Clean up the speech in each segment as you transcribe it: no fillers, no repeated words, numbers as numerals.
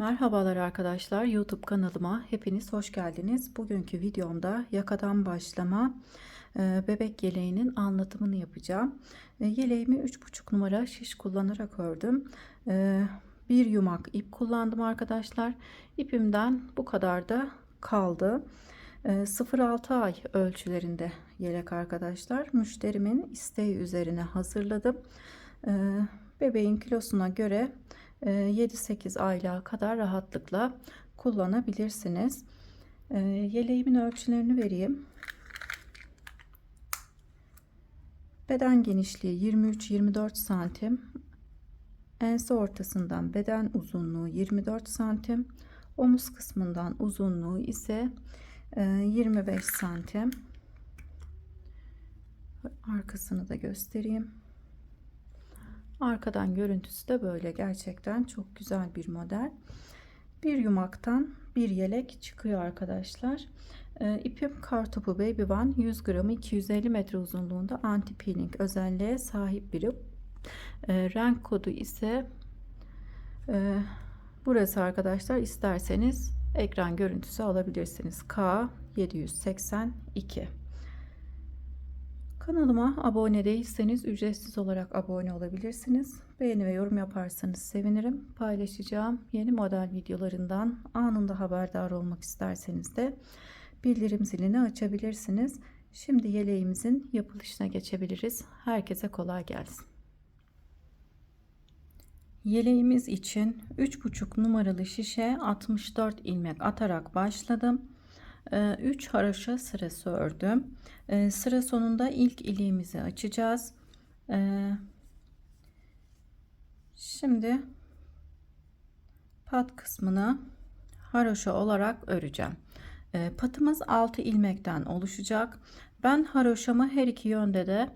Merhabalar arkadaşlar, YouTube kanalıma hepiniz hoş geldiniz. Bugünkü videomda yakadan başlama bebek yeleğinin anlatımını yapacağım. Yeleğimi 3,5 numara şiş kullanarak ördüm. Bir yumak ip kullandım arkadaşlar. İpimden bu kadar da kaldı. 0,6 ay ölçülerinde yelek arkadaşlar. Müşterimin isteği üzerine hazırladım. Bebeğin kilosuna göre 7-8 aylığa kadar rahatlıkla kullanabilirsiniz. Yeleğimin ölçülerini vereyim. Beden genişliği 23-24 santim. Ense ortasından beden uzunluğu 24 santim. Omuz kısmından uzunluğu ise 25 santim. Arkasını da göstereyim. Arkadan görüntüsü de böyle, gerçekten çok güzel bir model. Bir yumaktan bir yelek çıkıyor arkadaşlar. İpim Kartopu Baby One 100 gramı 250 metre uzunluğunda anti peeling özelliğe sahip bir ip. Renk kodu ise burası arkadaşlar. İsterseniz ekran görüntüsü alabilirsiniz. K782. Kanalıma abone değilseniz ücretsiz olarak abone olabilirsiniz. Beğeni ve yorum yaparsanız sevinirim. Paylaşacağım yeni model videolarından anında haberdar olmak isterseniz de bildirim zilini açabilirsiniz. Şimdi yeleğimizin yapılışına geçebiliriz. Herkese kolay gelsin. Yeleğimiz için 3,5 numaralı şişe 64 ilmek atarak başladım. 3 haroşa sırası ördüm. Sıra sonunda ilk iliğimizi açacağız. Şimdi pat kısmını haroşa olarak öreceğim. Patımız 6 ilmekten oluşacak. Ben haroşamı her iki yönde de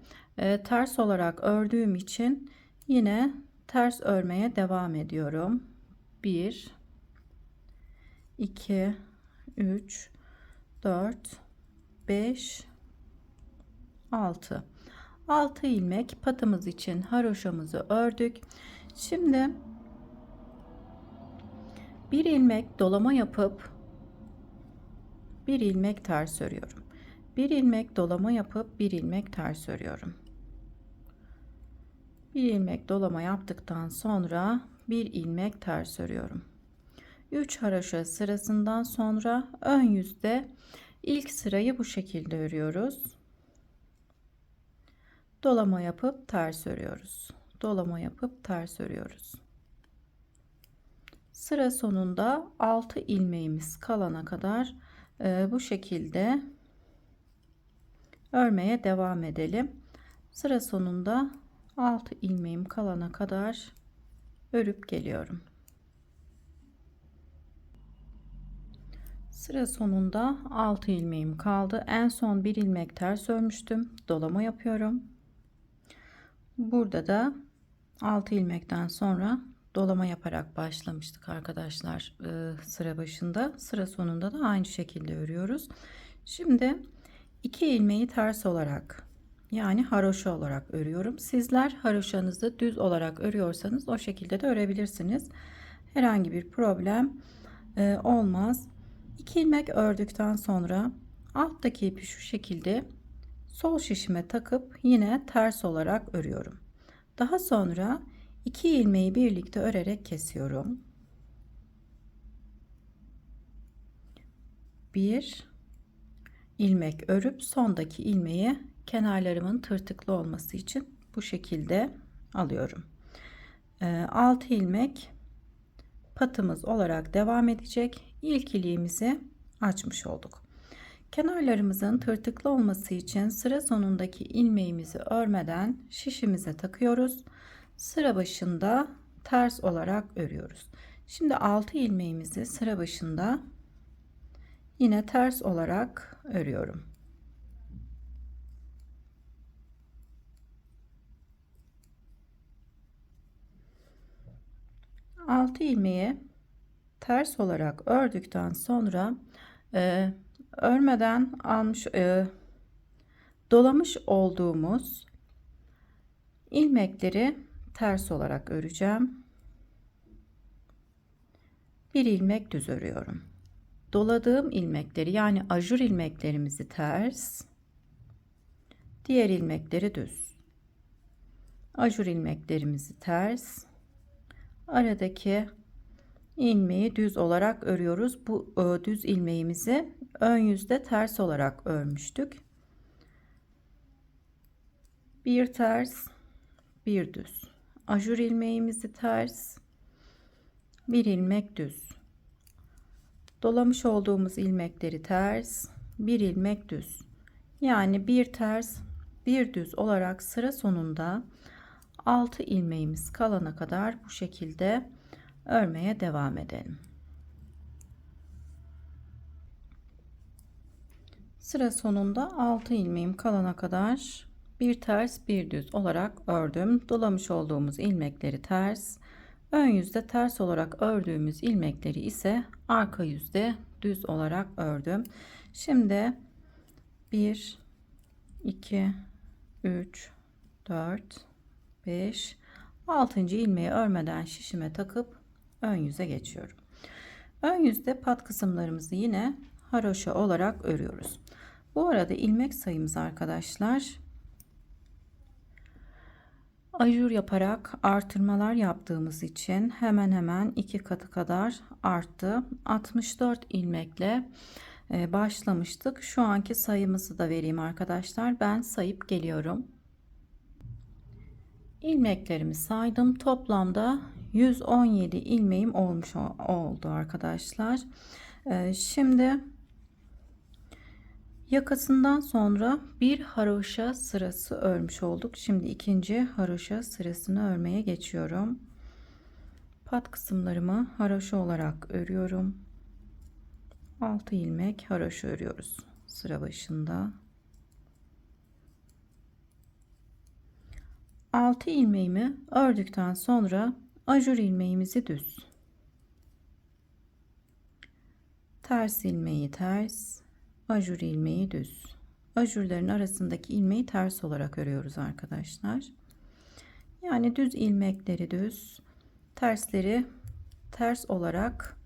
ters olarak ördüğüm için yine ters örmeye devam ediyorum. 1 2 3 4 5 6 ilmek patımız için haroşamızı ördük. Şimdi bir ilmek dolama yapıp bir ilmek ters örüyorum. Bir ilmek dolama yapıp bir ilmek ters örüyorum. Bir ilmek dolama yaptıktan sonra bir ilmek ters örüyorum. 3 haroşa sırasından sonra ön yüzde ilk sırayı bu şekilde örüyoruz. Dolama yapıp ters örüyoruz. Dolama yapıp ters örüyoruz. Sıra sonunda 6 ilmeğimiz kalana kadar bu şekilde örmeye devam edelim. Sıra sonunda 6 ilmeğim kalana kadar örüp geliyorum. Sıra sonunda 6 ilmeğim kaldı. En son bir ilmek ters örmüştüm. Dolama yapıyorum. Burada da 6 ilmekten sonra dolama yaparak başlamıştık arkadaşlar sıra başında. Sıra sonunda da aynı şekilde örüyoruz. Şimdi 2 ilmeği ters olarak, yani haroşa olarak örüyorum. Sizler haroşanızı düz olarak örüyorsanız o şekilde de örebilirsiniz. Herhangi bir problem olmaz. 2 ilmek ördükten sonra alttaki ipi şu şekilde sol şişime takıp yine ters olarak örüyorum. Daha sonra 2 ilmeği birlikte örerek kesiyorum. 1 ilmek örüp sondaki ilmeği kenarlarımın tırtıklı olması için bu şekilde alıyorum. 6 ilmek patımız olarak devam edecek. İlk iliğimizi açmış olduk. Kenarlarımızın tırtıklı olması için sıra sonundaki ilmeğimizi örmeden şişimize takıyoruz. Sıra başında ters olarak örüyoruz. Şimdi 6 ilmeğimizi sıra başında yine ters olarak örüyorum. Altı ilmeği ters olarak ördükten sonra örmeden almış dolamış olduğumuz ilmekleri ters olarak öreceğim. Bir ilmek düz örüyorum. Doladığım ilmekleri, yani ajur ilmeklerimizi ters, diğer ilmekleri düz. Ajur ilmeklerimizi ters, aradaki ilmeği düz olarak örüyoruz. Bu düz ilmeğimizi ön yüzde ters olarak örmüştük. Bir ters, bir düz. Ajur ilmeğimizi ters, bir ilmek düz. Dolamış olduğumuz ilmekleri ters, bir ilmek düz. Yani bir ters, bir düz olarak sıra sonunda 6 ilmeğimiz kalana kadar bu şekilde örmeye devam edelim. Sıra sonunda 6 ilmeğim kalana kadar bir ters bir düz olarak ördüm. Dolamış olduğumuz ilmekleri ters, ön yüzde ters olarak ördüğümüz ilmekleri ise arka yüzde düz olarak ördüm. Şimdi 1 2 3 4 5 6. ilmeği örmeden şişime takıp ön yüze geçiyorum. Ön yüzde pat kısımlarımızı yine haroşa olarak örüyoruz. Bu arada ilmek sayımız arkadaşlar, ajur yaparak artırmalar yaptığımız için hemen hemen 2 katı kadar arttı. 64 ilmekle başlamıştık. Şu anki sayımızı da vereyim arkadaşlar. Ben sayıp geliyorum. İlmeklerimi saydım. Toplamda 117 ilmeğim oldu arkadaşlar. Şimdi yakasından sonra bir haroşa sırası örmüş olduk. Şimdi ikinci haroşa sırasını örmeye geçiyorum. Pat kısımlarımı haroşa olarak örüyorum. 6 ilmek haroşa örüyoruz sıra başında. 6 ilmeğimi ördükten sonra ajur ilmeğimizi düz, ters ilmeği ters, ajur ilmeği düz. Ajurların arasındaki ilmeği ters olarak örüyoruz arkadaşlar. Yani düz ilmekleri düz, tersleri ters olarak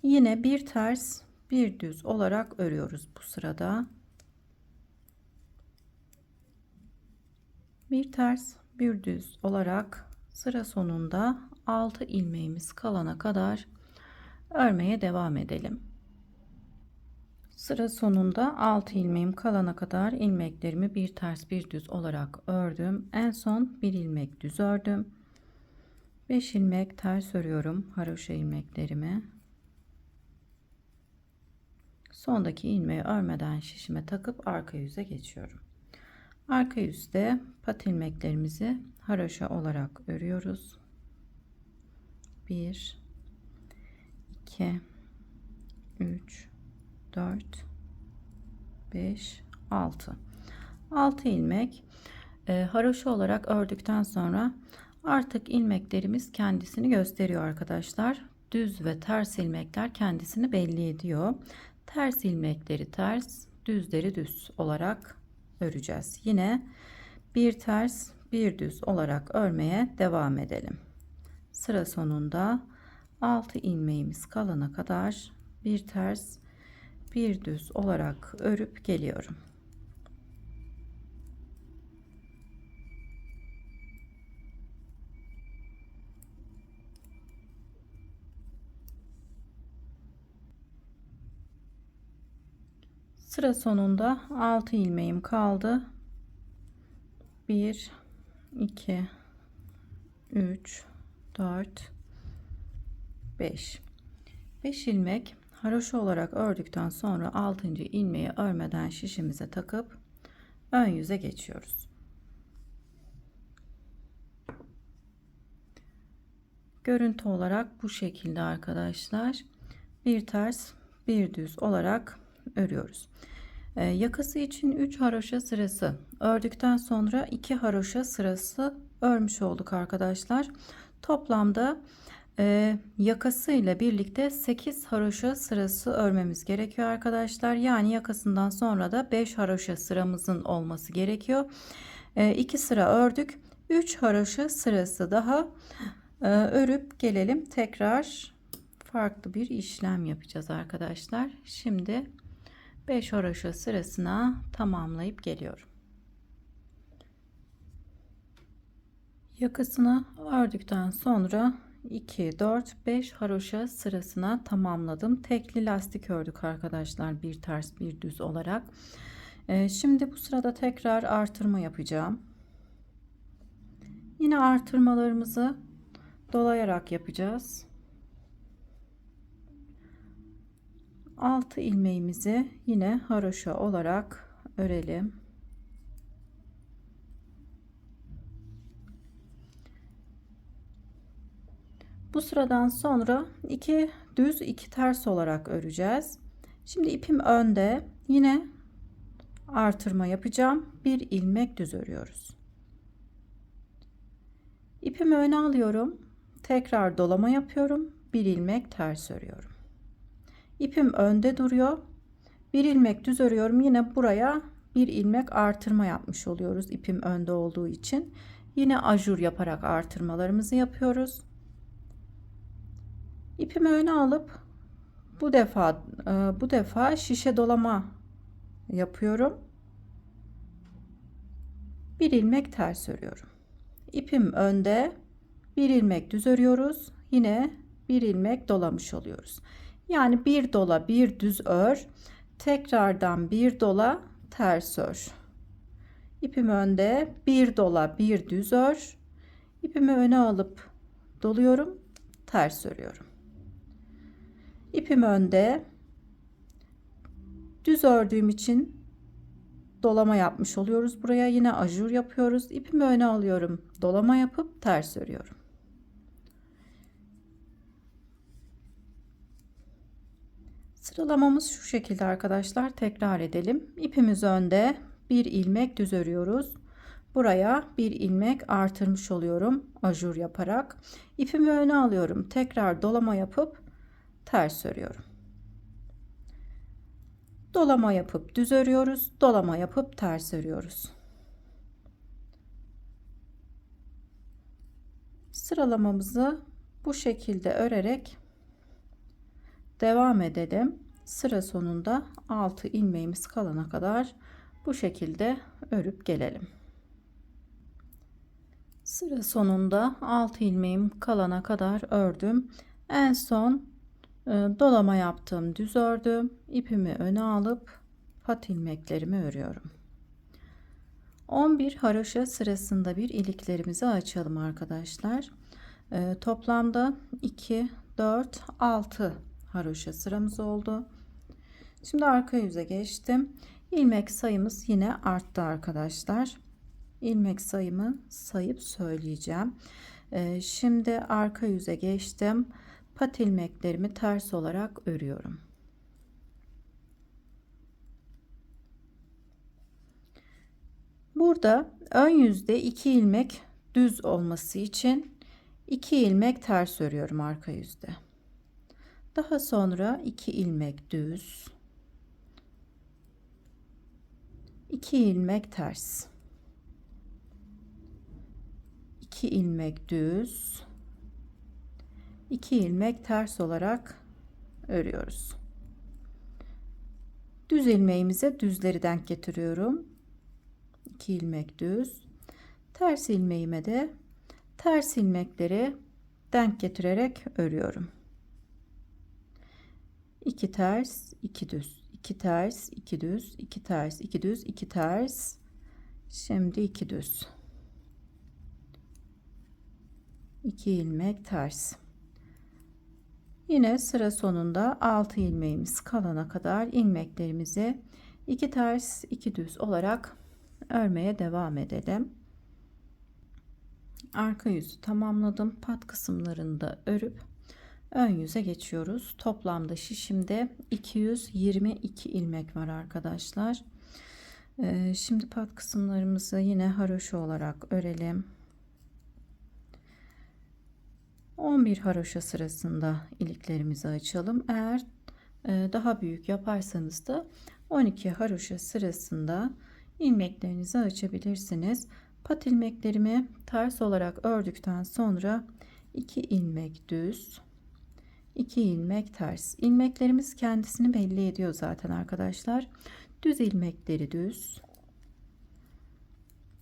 yine bir ters bir düz olarak örüyoruz bu sırada. Bir ters bir düz olarak sıra sonunda 6 ilmeğimiz kalana kadar örmeye devam edelim. Sıra sonunda 6 ilmeğim kalana kadar ilmeklerimi bir ters bir düz olarak ördüm. En son bir ilmek düz ördüm. 5 ilmek ters örüyorum haroşa ilmeklerimi. Sondaki ilmeği örmeden şişime takıp arka yüze geçiyorum. Arka yüzde pat ilmeklerimizi haroşa olarak örüyoruz. 1 2 3 4 5 6 ilmek haroşa olarak ördükten sonra artık ilmeklerimiz kendisini gösteriyor arkadaşlar. Düz ve ters ilmekler kendisini belli ediyor. Ters ilmekleri ters, düzleri düz olarak öreceğiz. Yine bir ters bir düz olarak örmeye devam edelim. Sıra sonunda 6 ilmeğimiz kalana kadar bir ters bir düz olarak örüp geliyorum. Sıra sonunda 6 ilmeğim kaldı. 1 2 3 4 5 ilmek haroşa olarak ördükten sonra 6. ilmeği örmeden şişimize takıp ön yüze geçiyoruz. Görüntü olarak bu şekilde arkadaşlar. Bir ters bir düz olarak örüyoruz. Yakası için 3 haroşa sırası ördükten sonra 2 haroşa sırası örmüş olduk arkadaşlar. Toplamda yakası ile birlikte 8 haroşa sırası örmemiz gerekiyor arkadaşlar. Yani yakasından sonra da 5 haroşa sıramızın olması gerekiyor. 2 sıra ördük. 3 haroşa sırası daha örüp gelelim. Tekrar farklı bir işlem yapacağız arkadaşlar. Şimdi 5 haroşa sırasına tamamlayıp geliyorum. Yakasını ördükten sonra 2 4 5 haroşa sırasına tamamladım. Tekli lastik ördük arkadaşlar, bir ters bir düz olarak. Şimdi bu sırada tekrar artırma yapacağım. Yine artırmalarımızı dolayarak yapacağız. 6 ilmeğimizi yine haroşa olarak örelim. Bu sıradan sonra 2 düz 2 ters olarak öreceğiz. Şimdi ipim önde, yine artırma yapacağım. Bir ilmek düz örüyoruz. İpimi öne alıyorum. Tekrar dolama yapıyorum. Bir ilmek ters örüyorum. İpim önde duruyor. Bir ilmek düz örüyorum. Yine buraya bir ilmek artırma yapmış oluyoruz. İpim önde olduğu için. Yine ajur yaparak artırmalarımızı yapıyoruz. İpimi öne alıp bu defa şişe dolama yapıyorum. Bir ilmek ters örüyorum. İpim önde, bir ilmek düz örüyoruz. Yine bir ilmek dolamış oluyoruz. Yani bir dola bir düz ör, tekrardan bir dola ters ör. İpim önde, bir dola bir düz ör. İpimi öne alıp doluyorum, ters örüyorum. İpim önde, düz ördüğüm için dolama yapmış oluyoruz. Buraya yine ajur yapıyoruz. İpimi öne alıyorum, dolama yapıp ters örüyorum. Sıralamamız şu şekilde arkadaşlar, tekrar edelim. İpimiz önde, bir ilmek düz örüyoruz. Buraya bir ilmek artırmış oluyorum ajur yaparak. İpimi öne alıyorum, tekrar dolama yapıp ters örüyorum. Dolama yapıp düz örüyoruz, dolama yapıp ters örüyoruz. Sıralamamızı bu şekilde örerek devam edelim. Sıra sonunda 6 ilmeğimiz kalana kadar bu şekilde örüp gelelim. Sıra sonunda 6 ilmeğim kalana kadar ördüm. En son dolama yaptım, düz ördüm. İpimi öne alıp pat ilmeklerimi örüyorum. 11 haroşa sırasında bir iliklerimizi açalım arkadaşlar. Toplamda 2 4 6 haroşa sıramız oldu. Şimdi arka yüze geçtim. İlmek sayımız yine arttı arkadaşlar. İlmek sayımı sayıp söyleyeceğim. Şimdi arka yüze geçtim. Pat ilmeklerimi ters olarak örüyorum. Burada ön yüzde 2 ilmek düz olması için 2 ilmek ters örüyorum arka yüzde. Daha sonra 2 ilmek düz, 2 ilmek ters, 2 ilmek düz, 2 ilmek ters olarak örüyoruz. Düz ilmeğimize düzleri denk getiriyorum. 2 ilmek düz, ters ilmeğime de ters ilmekleri denk getirerek örüyorum. 2 ters, 2 düz, 2 ters, 2 düz, 2 ters, 2 düz, 2 ters. Şimdi 2 düz, 2 ilmek ters. Yine sıra sonunda 6 ilmeğimiz kalana kadar ilmeklerimizi 2 ters 2 düz olarak örmeye devam edelim. Arka yüzü tamamladım. Pat kısımlarını da örüp ön yüze geçiyoruz. Toplamda şişimde 222 ilmek var arkadaşlar. Şimdi pat kısımlarımızı yine haroşa olarak örelim. 11 haroşa sırasında iliklerimizi açalım. Eğer daha büyük yaparsanız da 12 haroşa sırasında ilmeklerinizi açabilirsiniz. Pat ilmeklerimi ters olarak ördükten sonra 2 ilmek düz, 2 ilmek ters. İlmeklerimiz kendisini belli ediyor zaten arkadaşlar. Düz ilmekleri düz,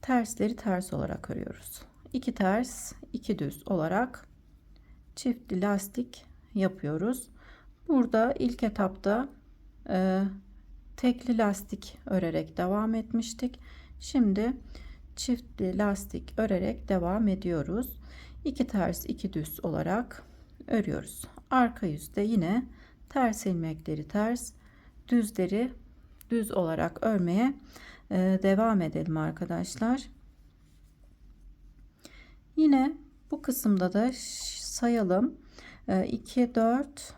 tersleri ters olarak örüyoruz. 2 ters 2 düz olarak çiftli lastik yapıyoruz. Burada ilk etapta tekli lastik örerek devam etmiştik. Şimdi çiftli lastik örerek devam ediyoruz. 2 ters 2 düz olarak örüyoruz. Arka yüzde yine ters ilmekleri ters, düzleri düz olarak örmeye devam edelim arkadaşlar. Yine bu kısımda da sayalım. 2 4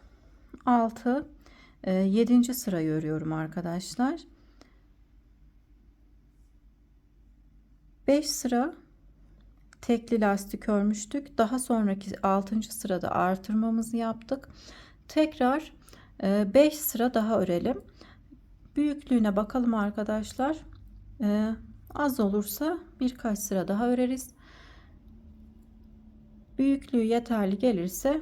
6 7. sırayı örüyorum arkadaşlar. 5 sıra tekli lastik örmüştük. Daha sonraki 6. sırada artırmamızı yaptık. Tekrar 5 sıra daha örelim. Büyüklüğüne bakalım arkadaşlar. Az olursa birkaç sıra daha öreriz. Büyüklüğü yeterli gelirse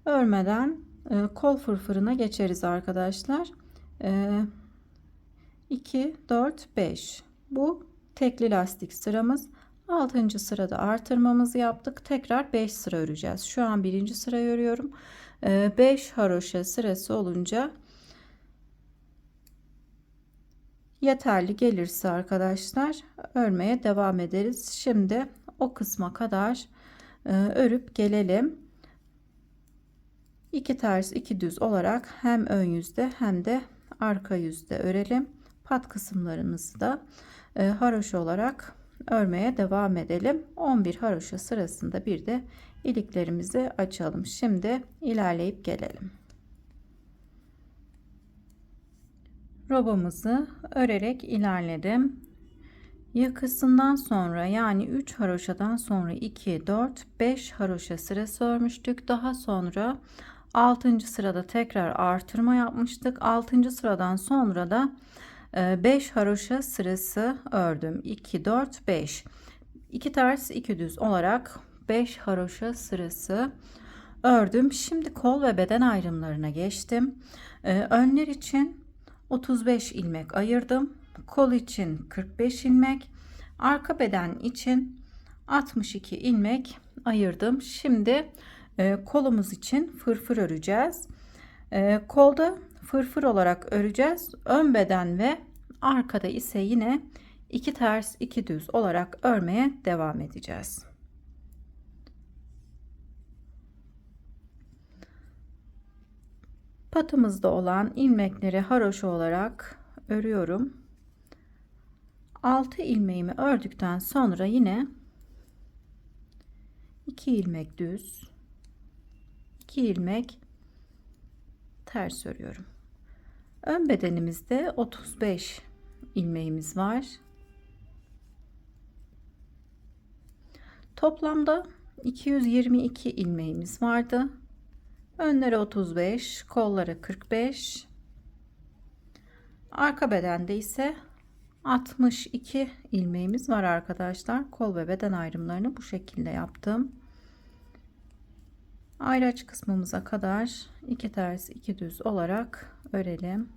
örmeden kol fırfırına geçeriz arkadaşlar. 2 4 5 bu tekli lastik sıramız. 6. sırada artırmamızı yaptık. Tekrar 5 sıra öreceğiz. Şu an 1. sırayı örüyorum. 5 haroşa sırası olunca yeterli gelirse arkadaşlar örmeye devam ederiz. Şimdi o kısma kadar örüp gelelim. 2 ters 2 düz olarak hem ön yüzde hem de arka yüzde örelim. Pat kısımlarımızı da haroşa olarak örmeye devam edelim. 11 haroşa sırasında bir de iliklerimizi açalım. Şimdi ilerleyip gelelim. Robamızı örerek ilerledim. Yakasından sonra yani 3 haroşadan sonra 2 4 5 haroşa sırası örmüştük. Daha sonra 6. sırada tekrar artırma yapmıştık. 6. sıradan sonra da 5 haroşa sırası ördüm. 2 4 5 2 ters 2 düz olarak 5 haroşa sırası ördüm. Şimdi kol ve beden ayrımlarına geçtim. Önler için 35 ilmek ayırdım. Kol için 45 ilmek, arka beden için 62 ilmek ayırdım. Şimdi kolumuz için fırfır öreceğiz. Kolda fırfır olarak öreceğiz. Ön beden ve arkada ise yine 2 ters 2 düz olarak örmeye devam edeceğiz. Patımızda olan ilmekleri haroşa olarak örüyorum. 6 ilmeğimi ördükten sonra yine 2 ilmek düz, 2 ilmek ters örüyorum. Ön bedenimizde 35 ilmeğimiz var. Toplamda 222 ilmeğimiz vardı. Önlere 35, kollara 45. Arka bedende ise 62 ilmeğimiz var arkadaşlar. Kol ve beden ayrımlarını bu şekilde yaptım. Ayraç kısmımıza kadar 2 ters 2 düz olarak örelim.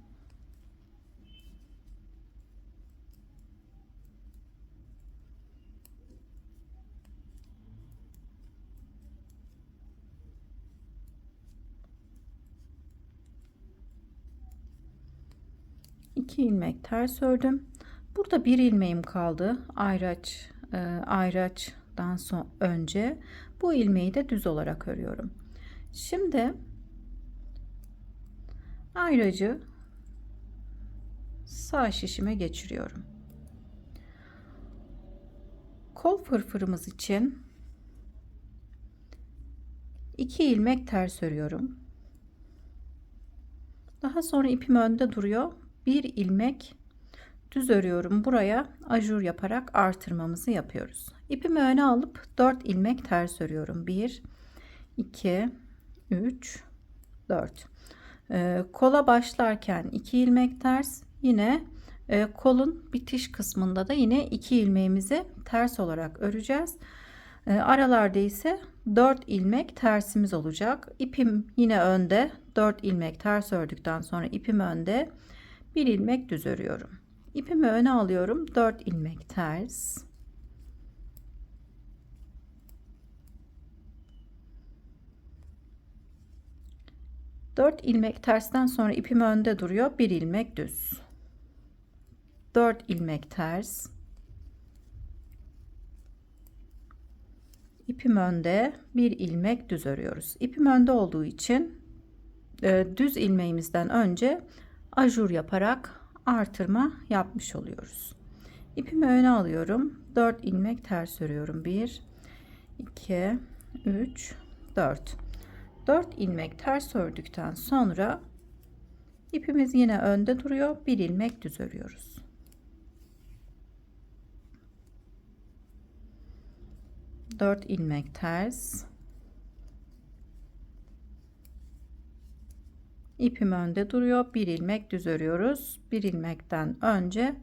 İki ilmek ters ördüm. Burada bir ilmeğim kaldı. Ayraçtan son önce bu ilmeği de düz olarak örüyorum. Şimdi ayracı sağ şişime geçiriyorum. Kol fırfırımız için 2 ilmek ters örüyorum. Daha sonra ipim önde duruyor. Bir ilmek düz örüyorum. Buraya ajur yaparak artırmamızı yapıyoruz. İpimi öne alıp 4 ilmek ters örüyorum. 1 2 3 4. Kola başlarken 2 ilmek ters, yine kolun bitiş kısmında da yine 2 ilmeğimizi ters olarak öreceğiz. Aralarda ise 4 ilmek tersimiz olacak. İpim yine önde. 4 ilmek ters ördükten sonra ipim önde. 1 ilmek düz örüyorum. İpimi öne alıyorum. 4 ilmek ters. Dört ilmek tersten sonra ipim önde duruyor. 1 ilmek düz. 4 ilmek ters. İpim önde, 1 ilmek düz örüyoruz. İpim önde olduğu için düz ilmeğimizden önce ajur yaparak artırma yapmış oluyoruz. İpimi öne alıyorum. 4 ilmek ters örüyorum. 1 2 3 4 4 ilmek ters ördükten sonra ipimiz yine önde duruyor. 1 ilmek düz örüyoruz. Dört ilmek ters. İpim önde duruyor. 1 ilmek düz örüyoruz. 1 ilmekten önce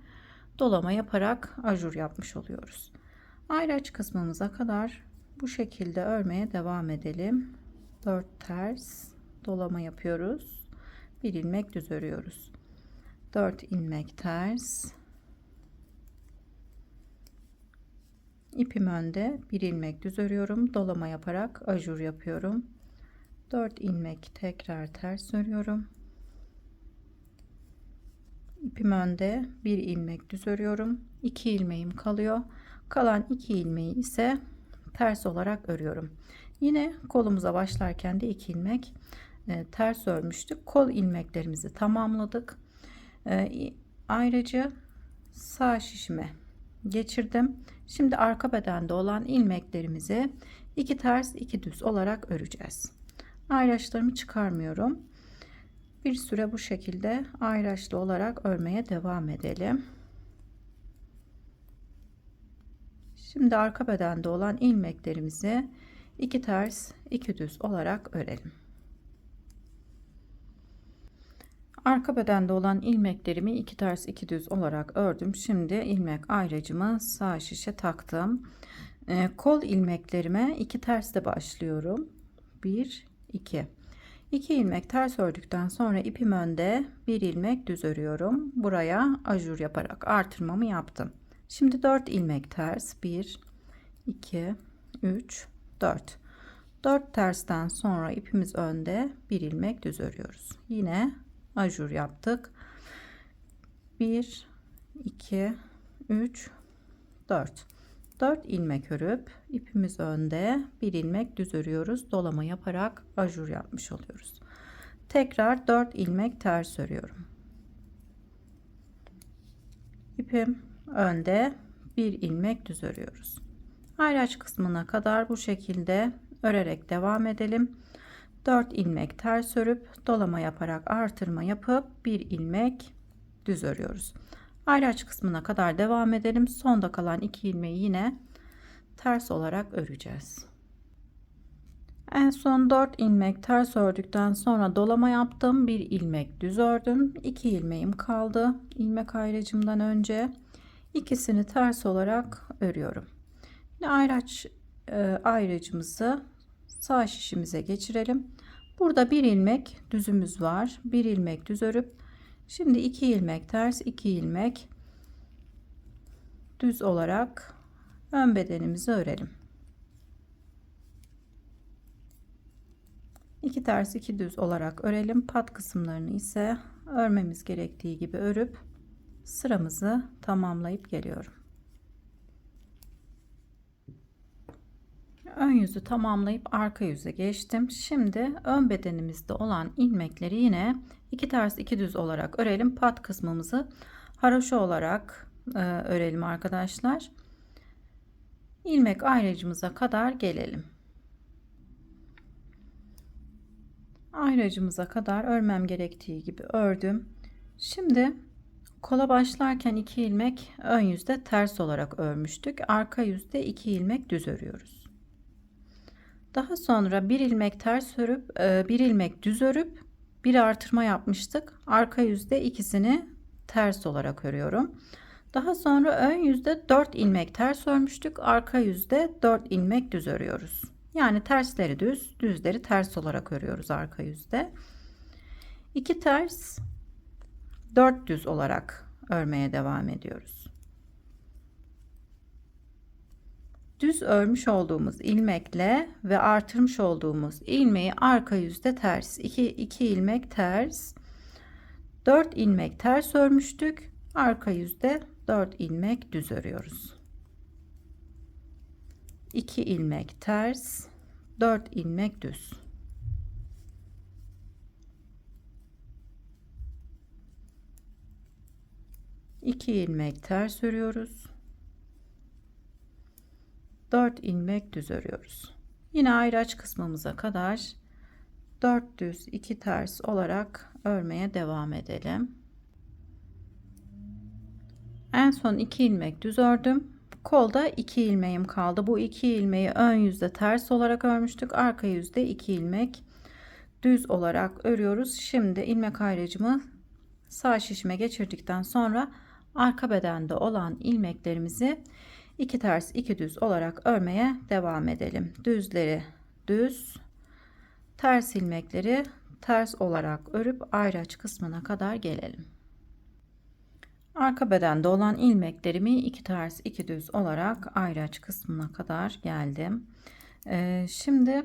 dolama yaparak ajur yapmış oluyoruz. Ayraç kısmımıza kadar bu şekilde örmeye devam edelim. 4 ters dolama yapıyoruz. 1 ilmek düz örüyoruz. 4 ilmek ters. İpim önde, 1 ilmek düz örüyorum. Dolama yaparak ajur yapıyorum. 4 ilmek tekrar ters örüyorum. İpim önde, 1 ilmek düz örüyorum. 2 ilmeğim kalıyor. Kalan 2 ilmeği ise ters olarak örüyorum. Yine kolumuza başlarken de 2 ilmek ters örmüştük. Kol ilmeklerimizi tamamladık. Ayrıca sağ şişime geçirdim. Şimdi arka bedende olan ilmeklerimizi 2 ters 2 düz olarak öreceğiz. Ayraçlarımı çıkarmıyorum. Bir süre bu şekilde ayraçlı olarak örmeye devam edelim. Şimdi arka bedende olan ilmeklerimizi 2 ters 2 düz olarak örelim. Arka bedende olan ilmeklerimi 2 ters 2 düz olarak ördüm. Şimdi ilmek ayracımı sağ şişe taktım. Kol ilmeklerime 2 tersle başlıyorum. 1 2 2 ilmek ters ördükten sonra ipim önde, 1 ilmek düz örüyorum. Buraya ajur yaparak artırmamı yaptım. Şimdi 4 ilmek ters. 1 2 3 4 4 tersten sonra ipimiz önde, 1 ilmek düz örüyoruz. Yine ajur yaptık. 1 2 3 4 4 ilmek örüp ipimiz önde, 1 ilmek düz örüyoruz. Dolama yaparak ajur yapmış oluyoruz. Tekrar 4 ilmek ters örüyorum. İpim önde, 1 ilmek düz örüyoruz. Ayraç kısmına kadar bu şekilde örerek devam edelim. 4 ilmek ters örüp dolama yaparak artırma yapıp 1 ilmek düz örüyoruz. Ayraç kısmına kadar devam edelim. Sonda kalan 2 ilmeği yine ters olarak öreceğiz. En son 4 ilmek ters ördükten sonra dolama yaptım. 1 ilmek düz ördüm. 2 ilmeğim kaldı. İlmek ayracımdan önce ikisini ters olarak örüyorum. Yine ayraç ayracımızı sağ şişimize geçirelim. Burada 1 ilmek düzümüz var. 1 ilmek düz örüp şimdi 2 ilmek ters 2 ilmek düz olarak ön bedenimizi örelim. 2 ters 2 düz olarak örelim. Pat kısımlarını ise örmemiz gerektiği gibi örüp sıramızı tamamlayıp geliyorum. Ön yüzü tamamlayıp arka yüze geçtim. Şimdi ön bedenimizde olan ilmekleri yine 2 ters 2 düz olarak örelim. Pat kısmımızı haroşa olarak örelim arkadaşlar. İlmek ayracımıza kadar gelelim. Ayracımıza kadar örmem gerektiği gibi ördüm. Şimdi kola başlarken 2 ilmek ön yüzde ters olarak örmüştük. Arka yüzde 2 ilmek düz örüyoruz. Daha sonra 1 ilmek ters örüp 1 ilmek düz örüp bir artırma yapmıştık. Arka yüzde ikisini ters olarak örüyorum. Daha sonra ön yüzde 4 ilmek ters örmüştük. Arka yüzde 4 ilmek düz örüyoruz. Yani tersleri düz, düzleri ters olarak örüyoruz arka yüzde. 2 ters, 4 düz olarak örmeye devam ediyoruz. Düz örmüş olduğumuz ilmekle ve artırmış olduğumuz ilmeği arka yüzde ters, 2 ilmek ters, 4 ilmek ters örmüştük. Arka yüzde 4 ilmek düz örüyoruz. 2 ilmek ters, 4 ilmek düz. İki ilmek ters örüyoruz. 4 ilmek düz örüyoruz. Yine ayraç kısmımıza kadar 4 düz 2 ters olarak örmeye devam edelim. En son 2 ilmek düz ördüm. Kolda 2 ilmeğim kaldı. Bu 2 ilmeği ön yüzde ters olarak örmüştük. Arka yüzde 2 ilmek düz olarak örüyoruz. Şimdi ilmek ayracımı sağ şişime geçirdikten sonra arka bedende olan ilmeklerimizi 2 ters 2 düz olarak örmeye devam edelim. Düzleri düz, ters ilmekleri ters olarak örüp ayraç kısmına kadar gelelim. Arka bedende olan ilmeklerimi 2 ters 2 düz olarak ayraç kısmına kadar geldim. Şimdi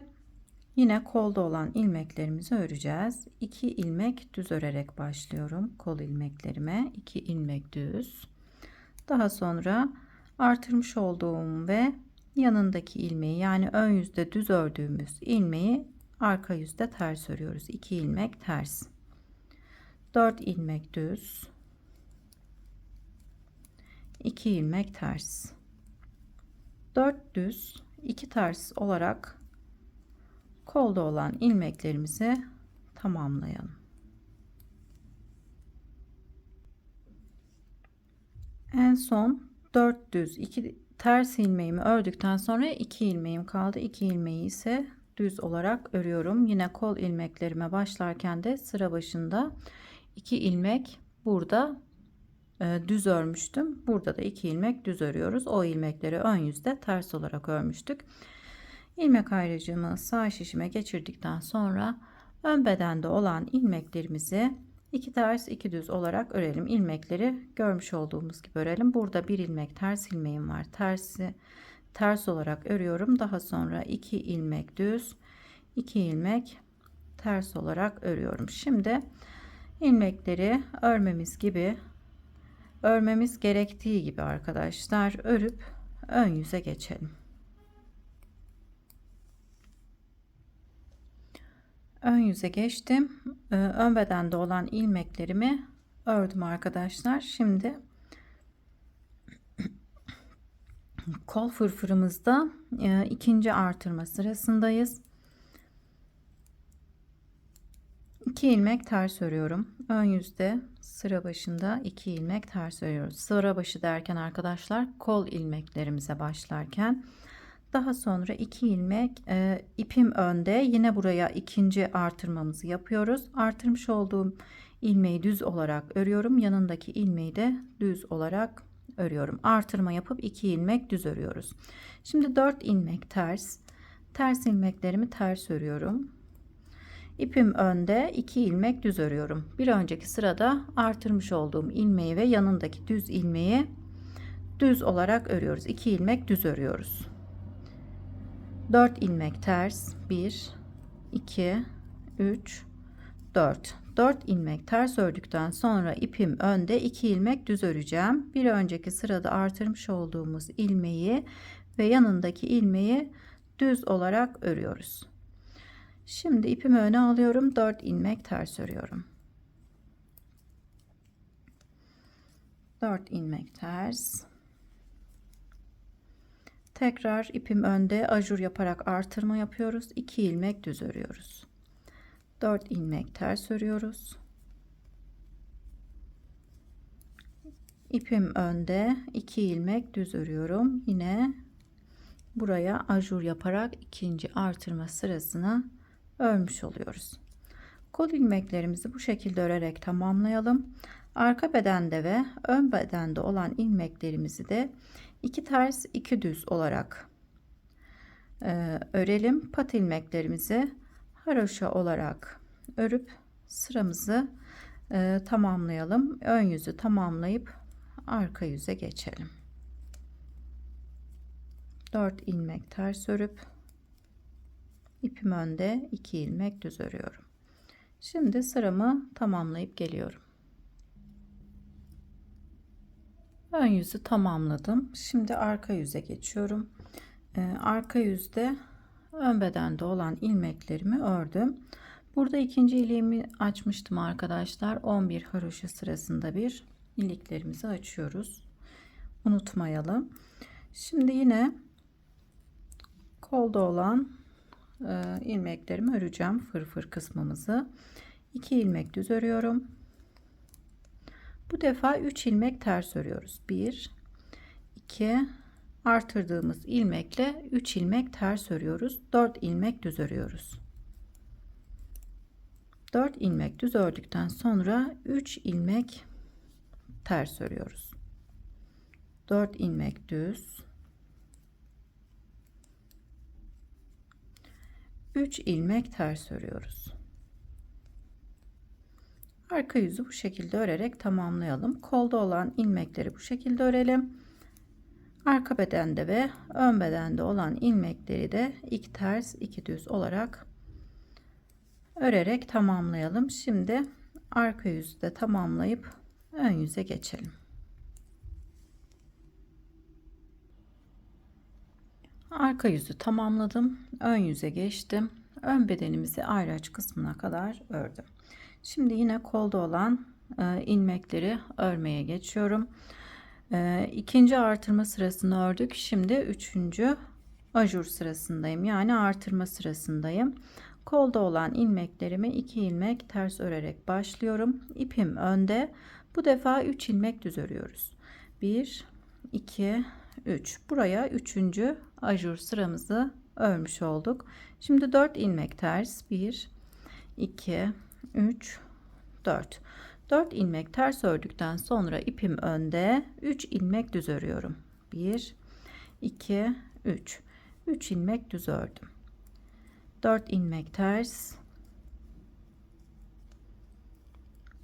yine kolda olan ilmeklerimizi öreceğiz. 2 ilmek düz örerek başlıyorum. Kol ilmeklerime 2 ilmek düz. Daha sonra artırmış olduğum ve yanındaki ilmeği, yani ön yüzde düz ördüğümüz ilmeği arka yüzde ters örüyoruz. 2 ilmek ters. 4 ilmek düz. 2 ilmek ters. 4 düz 2 ters olarak kolda olan ilmeklerimizi tamamlayalım. En son 4 düz 2 ters ilmeğimi ördükten sonra 2 ilmeğim kaldı. 2 ilmeği ise düz olarak örüyorum. Yine kol ilmeklerime başlarken de sıra başında 2 ilmek burada düz örmüştüm. Burada da 2 ilmek düz örüyoruz. O ilmekleri ön yüzde ters olarak örmüştük. İlmek ayracımı sağ şişime geçirdikten sonra ön bedende olan ilmeklerimizi 2 ters 2 düz olarak örelim. İlmekleri görmüş olduğumuz gibi örelim. Burada bir ilmek ters ilmeğim var. Tersi ters olarak örüyorum. Daha sonra 2 ilmek düz, 2 ilmek ters olarak örüyorum. Şimdi ilmekleri örmemiz gerektiği gibi arkadaşlar örüp ön yüze geçelim. Ön yüze geçtim. Ön bedende olan ilmeklerimi ördüm arkadaşlar. Şimdi kol fırfırımızda ikinci artırma sırasındayız. 2 ilmek ters örüyorum. Ön yüzde sıra başında 2 ilmek ters örüyoruz. Sıra başı derken arkadaşlar kol ilmeklerimize başlarken, daha sonra 2 ilmek ipim önde, yine buraya ikinci artırmamızı yapıyoruz. Artırmış olduğum ilmeği düz olarak örüyorum. Yanındaki ilmeği de düz olarak örüyorum. Artırma yapıp 2 ilmek düz örüyoruz. Şimdi 4 ilmek ters ilmeklerimi ters örüyorum. İpim önde, 2 ilmek düz örüyorum. Bir önceki sırada artırmış olduğum ilmeği ve yanındaki düz ilmeği düz olarak örüyoruz. 2 ilmek düz örüyoruz. 4 ilmek ters, 1 2 3 4 ilmek ters ördükten sonra ipim önde, 2 ilmek düz öreceğim. Bir önceki sırada artırmış olduğumuz ilmeği ve yanındaki ilmeği düz olarak örüyoruz. Şimdi ipimi öne alıyorum, 4 ilmek ters örüyorum. 4 ilmek ters. Tekrar ipim önde, ajur yaparak artırma yapıyoruz. 2 ilmek düz örüyoruz. 4 ilmek ters örüyoruz. İpim önde, 2 ilmek düz örüyorum. Yine buraya ajur yaparak ikinci artırma sırasını örmüş oluyoruz. Kol ilmeklerimizi bu şekilde örerek tamamlayalım. Arka bedende ve ön bedende olan ilmeklerimizi de 2 ters 2 düz olarak örelim. Pat ilmeklerimizi haroşa olarak örüp sıramızı tamamlayalım. Ön yüzü tamamlayıp arka yüze geçelim. 4 ilmek ters örüp ipim önde, 2 ilmek düz örüyorum. Şimdi sıramı tamamlayıp geliyorum. Ön yüzü tamamladım. Şimdi arka yüze geçiyorum. Arka yüzde ön bedende olan ilmeklerimi ördüm. Burada ikinci iliğimi açmıştım arkadaşlar. 11 haroşa sırasında bir iliklerimizi açıyoruz. Unutmayalım. Şimdi yine kolda olan ilmeklerimi öreceğim. Fırfır kısmımızı. 2 ilmek düz örüyorum. Bu defa 3 ilmek ters örüyoruz. 1 2 artırdığımız ilmekle 3 ilmek ters örüyoruz. 4 ilmek düz örüyoruz. 4 ilmek düz ördükten sonra 3 ilmek ters örüyoruz. 4 ilmek düz, 3 ilmek ters örüyoruz. Arka yüzü bu şekilde örerek tamamlayalım. Kolda olan ilmekleri bu şekilde örelim. Arka bedende ve ön bedende olan ilmekleri de 2 ters 2 düz olarak örerek tamamlayalım. Şimdi arka yüzü de tamamlayıp ön yüze geçelim. Arka yüzü tamamladım. Ön yüze geçtim. Ön bedenimizi ayraç kısmına kadar ördüm. Şimdi yine kolda olan ilmekleri örmeye geçiyorum. İkinci artırma sırasını ördük. Şimdi üçüncü ajur sırasındayım. Yani artırma sırasındayım. Kolda olan ilmeklerimi 2 ilmek ters örerek başlıyorum. İpim önde. Bu defa 3 ilmek düz örüyoruz. 1 2 3. Buraya 3. ajur sıramızı örmüş olduk. Şimdi 4 ilmek ters. 1 2 3 4. 4 ilmek ters ördükten sonra ipim önde, 3 ilmek düz örüyorum. 1 2 3. 3 ilmek düz ördüm. 4 ilmek ters,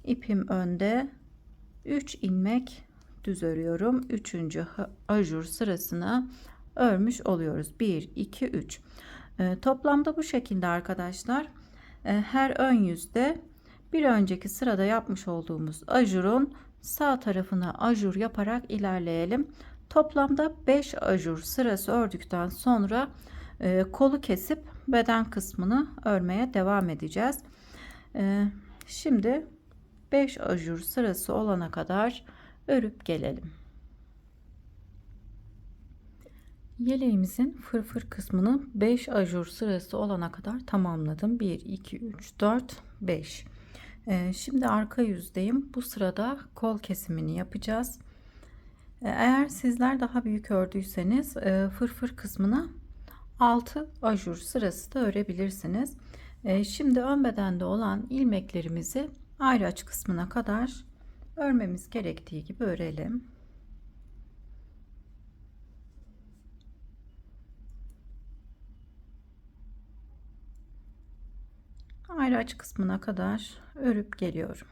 ipim önde, 3 ilmek düz örüyorum. 3. ajur sırasına örmüş oluyoruz. 1 2 3. Toplamda bu şekilde arkadaşlar. Her ön yüzde bir önceki sırada yapmış olduğumuz ajurun sağ tarafına ajur yaparak ilerleyelim. Toplamda 5 ajur sırası ördükten sonra kolu kesip beden kısmını örmeye devam edeceğiz. Şimdi 5 ajur sırası olana kadar örüp gelelim. Yeleğimizin fırfır kısmını 5 ajur sırası olana kadar tamamladım. 1 2 3 4 5. Şimdi arka yüzdeyim. Bu sırada kol kesimini yapacağız. Eğer sizler daha büyük ördüyseniz fırfır kısmına 6 ajur sırası da örebilirsiniz. Şimdi ön bedende olan ilmeklerimizi ayraç kısmına kadar örmemiz gerektiği gibi örelim. Ayraç kısmına kadar örüp geliyorum.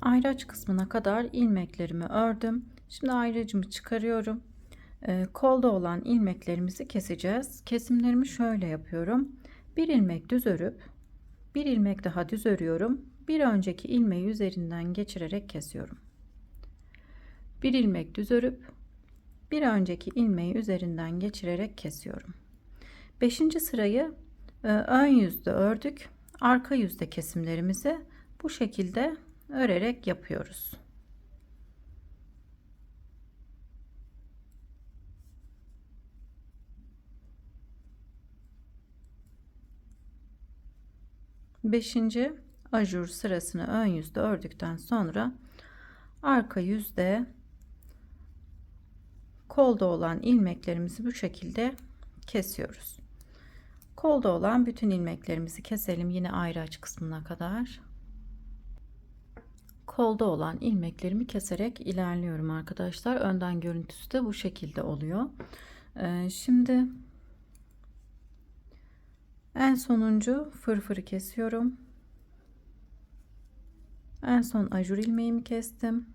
Ayraç kısmına kadar ilmeklerimi ördüm. Şimdi ayracımı çıkarıyorum. Kolda olan ilmeklerimizi keseceğiz. Kesimlerimi şöyle yapıyorum. Bir ilmek düz örüp bir ilmek daha düz örüyorum. Bir önceki ilmeği üzerinden geçirerek kesiyorum. Bir ilmek düz örüp bir önceki ilmeği üzerinden geçirerek kesiyorum. 5. sırayı ön yüzde ördük. Arka yüzde kesimlerimizi bu şekilde örerek yapıyoruz. Beşinci ajur sırasını ön yüzde ördükten sonra arka yüzde kolda olan ilmeklerimizi bu şekilde kesiyoruz. Kolda olan bütün ilmeklerimizi keselim yine ayraç kısmına kadar. kolda olan ilmeklerimi keserek ilerliyorum arkadaşlar. Önden görüntüsü de bu şekilde oluyor. Şimdi en sonuncu fırfırı kesiyorum. En son ajur ilmeğimi kestim.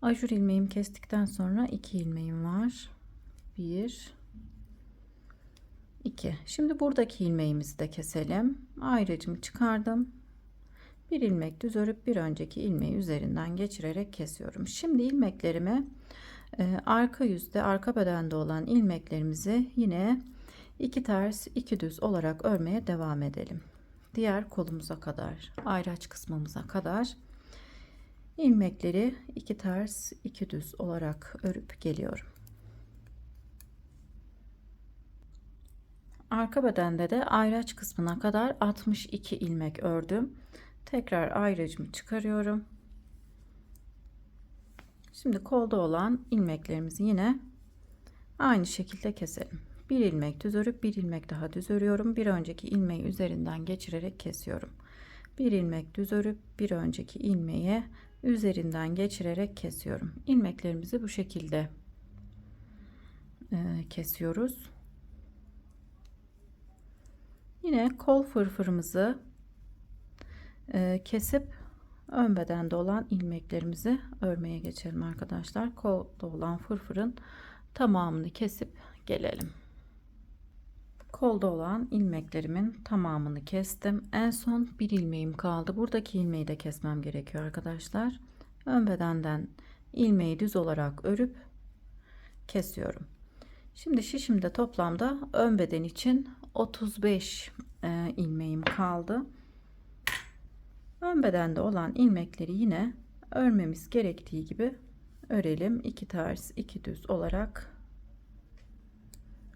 Ajur ilmeğimi kestikten sonra 2 ilmeğim var. 1 2. Şimdi buradaki ilmeğimizi de keselim. Ayracımı çıkardım. Bir ilmek düz örüp bir önceki ilmeği üzerinden geçirerek kesiyorum. Şimdi ilmeklerimi arka yüzde, arka bedende olan ilmeklerimizi yine 2 ters 2 düz olarak örmeye devam edelim. Diğer kolumuza kadar, ayraç kısmımıza kadar ilmekleri 2 ters 2 düz olarak örüp geliyorum. Arka bedende de ayraç kısmına kadar 62 ilmek ördüm. Tekrar ayracımı çıkarıyorum. Şimdi kolda olan ilmeklerimizi yine aynı şekilde keselim. Bir ilmek düz örüp bir ilmek daha düz örüyorum. Bir önceki ilmeği üzerinden geçirerek kesiyorum. Bir ilmek düz örüp bir önceki ilmeği üzerinden geçirerek kesiyorum. İlmeklerimizi bu şekilde kesiyoruz. Yine kol fırfırımızı kesip ön bedende olan ilmeklerimizi örmeye geçelim arkadaşlar. Kolda olan fırfırın tamamını kesip gelelim. Kolda olan ilmeklerimin tamamını kestim. En son bir ilmeğim kaldı. Buradaki ilmeği de kesmem gerekiyor arkadaşlar. Ön bedenden ilmeği düz olarak örüp kesiyorum. Şimdi şişimde toplamda ön beden için 35 ilmeğim kaldı. Ön bedende olan ilmekleri yine örmemiz gerektiği gibi örelim. 2 ters 2 düz olarak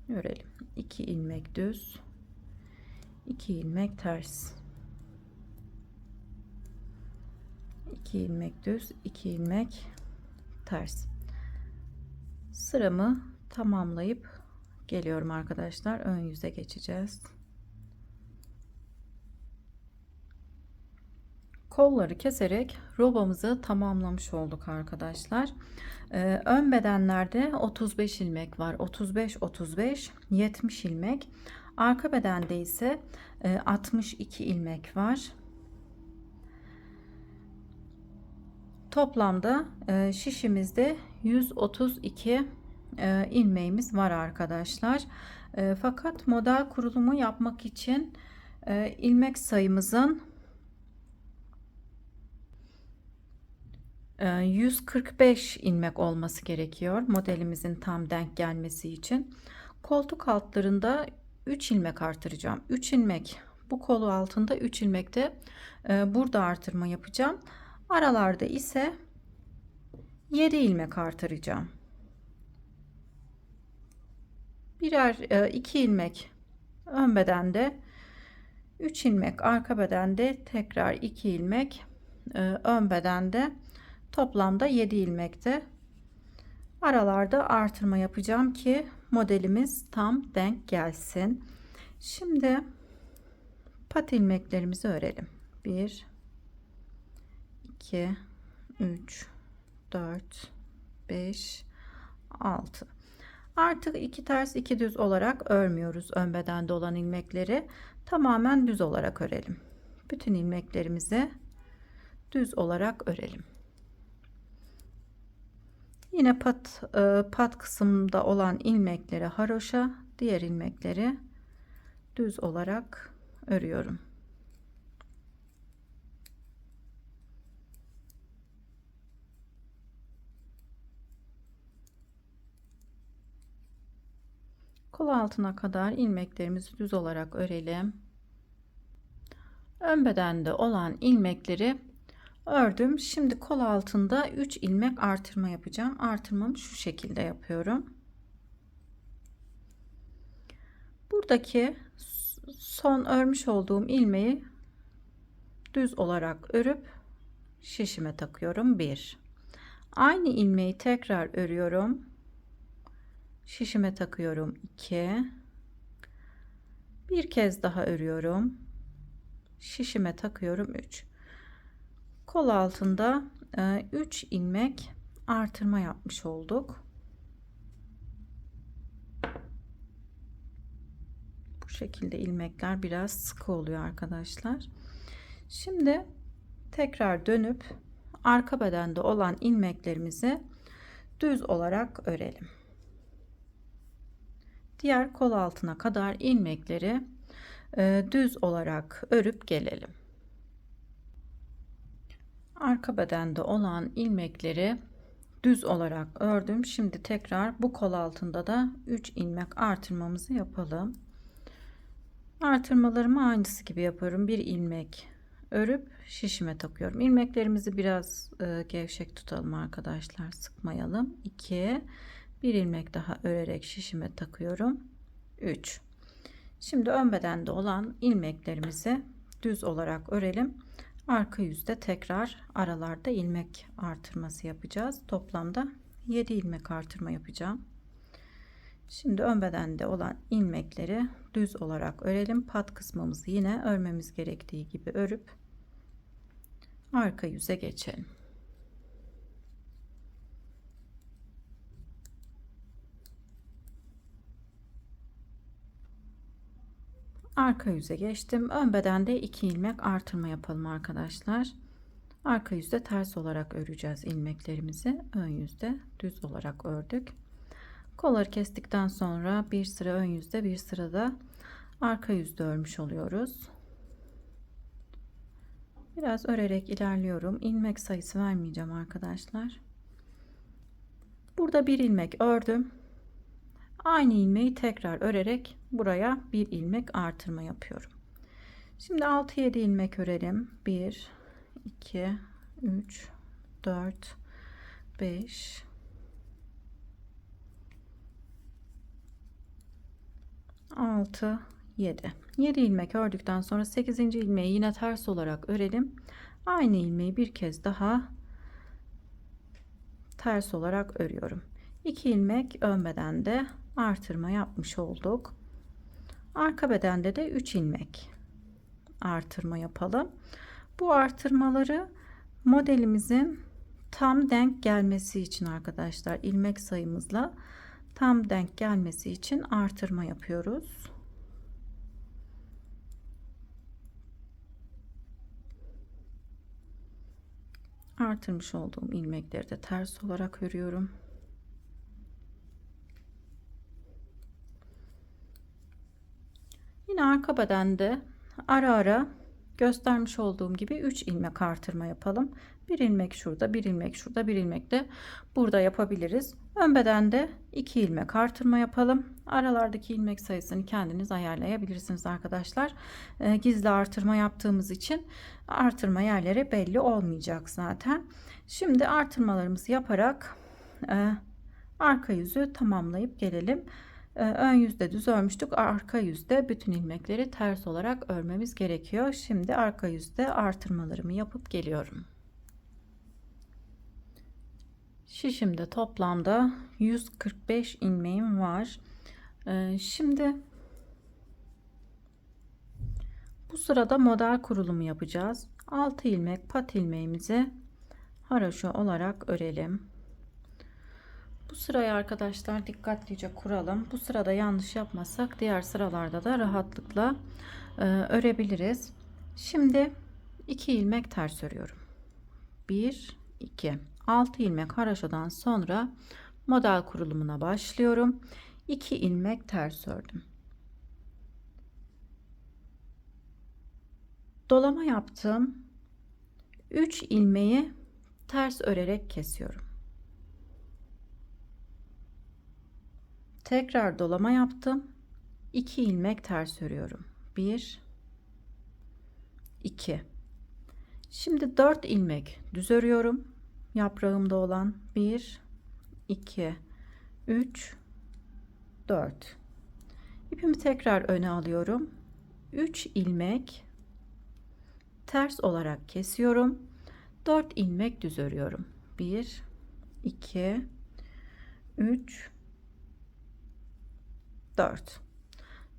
örelim. 2 ilmek düz, 2 ilmek ters, 2 ilmek düz, 2 ilmek ters. Sıramı tamamlayıp geliyorum arkadaşlar. Ön yüze geçeceğiz. Kolları keserek robamızı tamamlamış olduk arkadaşlar. Ön bedenlerde 35 ilmek var. 35 35 70 ilmek. Arka bedende ise 62 ilmek var. Toplamda şişimizde 132 ilmeğimiz var arkadaşlar. Fakat model kurulumu yapmak için ilmek sayımızın 145 ilmek olması gerekiyor modelimizin tam denk gelmesi için. Koltuk altlarında 3 ilmek artıracağım. 3 ilmek bu kolu altında, 3 ilmek de burada artırma yapacağım. Aralarda ise 7 ilmek artıracağım. Birer 2 ilmek ön bedende, 3 ilmek arka bedende, tekrar 2 ilmek ön bedende, toplamda 7 ilmekte aralarda artırma yapacağım ki modelimiz tam denk gelsin. Şimdi pat ilmeklerimizi örelim. 1 2 3 4 5 6. Artık 2 ters 2 düz olarak örmüyoruz. Ön bedende olan ilmekleri tamamen düz olarak örelim. Bütün ilmeklerimizi düz olarak örelim. Yine pat kısımda olan ilmekleri haroşa, diğer ilmekleri düz olarak örüyorum. Kol altına kadar ilmeklerimizi düz olarak örelim. Ön bedende olan ilmekleri ördüm. Şimdi kol altında 3 ilmek artırma yapacağım. Artırmamı şu şekilde yapıyorum. Buradaki son örmüş olduğum ilmeği düz olarak örüp şişime takıyorum. 1. Aynı ilmeği tekrar örüyorum. Şişime takıyorum. 2. Bir kez daha örüyorum. Şişime takıyorum. 3. Kol altında 3 ilmek artırma yapmış olduk. Bu şekilde ilmekler biraz sıkı oluyor arkadaşlar. Şimdi tekrar dönüp arka bedende olan ilmeklerimizi düz olarak örelim. Diğer kol altına kadar ilmekleri düz olarak örüp gelelim. Arka bedende olan ilmekleri düz olarak ördüm. Şimdi tekrar bu kol altında da 3 ilmek artırmamızı yapalım. Artırmalarımı aynısı gibi yapıyorum. Bir ilmek örüp şişime takıyorum. İlmeklerimizi biraz gevşek tutalım arkadaşlar, sıkmayalım. 2, bir ilmek daha örerek şişime takıyorum. 3. Şimdi ön bedende olan ilmeklerimizi düz olarak örelim. Arka yüzde tekrar aralarda ilmek artırması yapacağız. Toplamda 7 ilmek artırma yapacağım. Şimdi ön bedende olan ilmekleri düz olarak örelim. Pat kısmımızı yine örmemiz gerektiği gibi örüp arka yüze geçelim. Arka yüze geçtim. Ön bedende 2 ilmek artırma yapalım arkadaşlar. Arka yüzde ters olarak öreceğiz ilmeklerimizi. Ön yüzde düz olarak ördük. Kolları kestikten sonra bir sıra ön yüzde, bir sırada arka yüzde örmüş oluyoruz. Biraz örerek ilerliyorum. İlmek sayısı vermeyeceğim arkadaşlar. Burada bir ilmek ördüm. Aynı ilmeği tekrar örerek buraya bir ilmek artırma yapıyorum. Şimdi 6-7 ilmek örelim. 1, 2, 3, 4, 5, 6, 7. 7 ilmek ördükten sonra 8. ilmeği yine ters olarak örelim. Aynı ilmeği bir kez daha ters olarak örüyorum. 2 ilmek ön bedende artırma yapmış olduk. Arka bedende de 3 ilmek artırma yapalım. Bu artırmaları modelimizin tam denk gelmesi için arkadaşlar, ilmek sayımızla tam denk gelmesi için artırma yapıyoruz. Artırmış olduğum ilmekleri de ters olarak örüyorum. Yine arka bedende ara ara göstermiş olduğum gibi 3 ilmek artırma yapalım. Bir ilmek şurada, bir ilmek şurada, bir ilmek de burada yapabiliriz. Ön bedende 2 ilmek artırma yapalım. Aralardaki ilmek sayısını kendiniz ayarlayabilirsiniz arkadaşlar. Gizli artırma yaptığımız için artırma yerleri belli olmayacak zaten. Şimdi artırmalarımızı yaparak arka yüzü tamamlayıp gelelim. Ön yüzde düz örmüştük. Arka yüzde bütün ilmekleri ters olarak örmemiz gerekiyor. Şimdi arka yüzde artırmalarımı yapıp geliyorum. Şişimde toplamda 145 ilmeğim var. Şimdi bu sırada model kurulumu yapacağız. 6 ilmek pat ilmeğimizi haroşa olarak örelim. Bu sırayı arkadaşlar dikkatlice kuralım. Bu sırada yanlış yapmazsak diğer sıralarda da rahatlıkla örebiliriz. Şimdi 2 ilmek ters örüyorum. 1, 2, 6 ilmek haroşadan sonra model kurulumuna başlıyorum. 2 ilmek ters ördüm. Dolama yaptım. 3 ilmeği ters örerek kesiyorum. Tekrar dolama yaptım. 2 ilmek ters örüyorum. 1, 2. Şimdi 4 ilmek düz örüyorum. Yaprağımda olan 1, 2, 3, 4. İpimi tekrar öne alıyorum. 3 ilmek ters olarak kesiyorum. 4 ilmek düz örüyorum. 1, 2, 3, 4.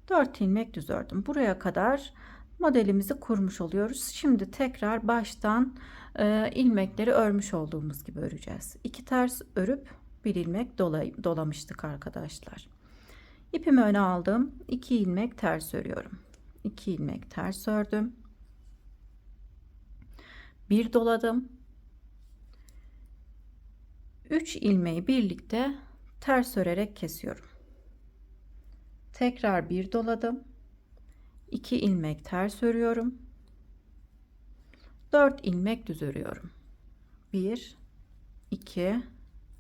4 ilmek düz ördüm. Buraya kadar modelimizi kurmuş oluyoruz. Şimdi tekrar baştan ilmekleri örmüş olduğumuz gibi öreceğiz. 2 ters örüp bir ilmek dolamıştık arkadaşlar. İpimi öne aldım. 2 ilmek ters örüyorum. 2 ilmek ters ördüm. Bir doladım. 3 ilmeği birlikte ters örerek kesiyorum. Tekrar bir doladım. 2 ilmek ters örüyorum. 4 ilmek düz örüyorum. 1 2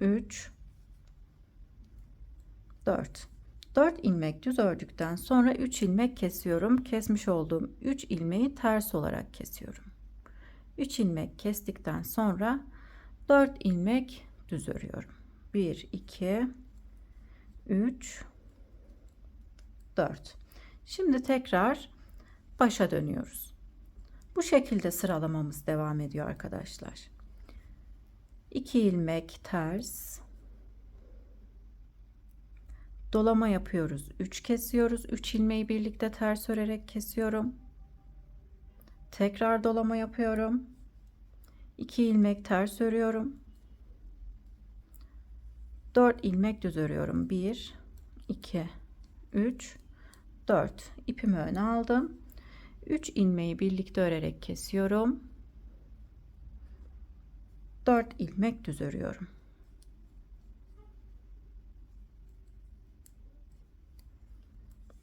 3 4 ilmek düz ördükten sonra 3 ilmek kesiyorum. Kesmiş olduğum 3 ilmeği ters olarak kesiyorum. 3 ilmek kestikten sonra 4 ilmek düz örüyorum. 1 2 3 4. Şimdi tekrar başa dönüyoruz. Bu şekilde sıralamamız devam ediyor arkadaşlar. 2 ilmek ters, dolama yapıyoruz, 3 kesiyoruz, 3 ilmeği birlikte ters örerek kesiyorum. Tekrar dolama yapıyorum, 2 ilmek ters örüyorum, 4 ilmek düz örüyorum. 1 2 3 4. İpimi öne aldım, 3 ilmeği birlikte örerek kesiyorum, 4 ilmek düz örüyorum.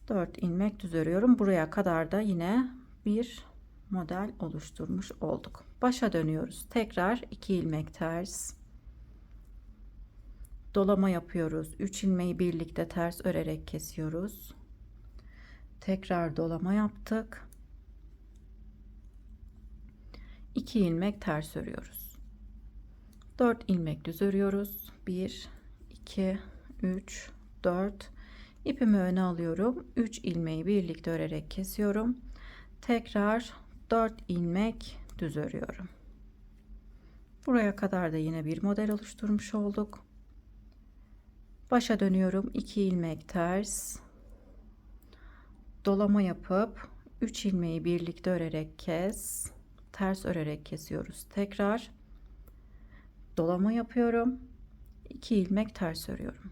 Dört ilmek düz örüyorum. Buraya kadar da yine bir model oluşturmuş olduk. Başa dönüyoruz. Tekrar 2 ilmek ters, dolama yapıyoruz. 3 ilmeği birlikte ters örerek kesiyoruz. Tekrar dolama yaptık. 2 ilmek ters örüyoruz. 4 ilmek düz örüyoruz. 1 2 3 4. İpimi öne alıyorum. 3 ilmeği birlikte örerek kesiyorum. Tekrar 4 ilmek düz örüyorum. Buraya kadar da yine bir model oluşturmuş olduk. Başa dönüyorum. 2 ilmek ters, dolama yapıp 3 ilmeği birlikte örerek ters örerek kesiyoruz. Tekrar dolama yapıyorum. 2 ilmek ters örüyorum.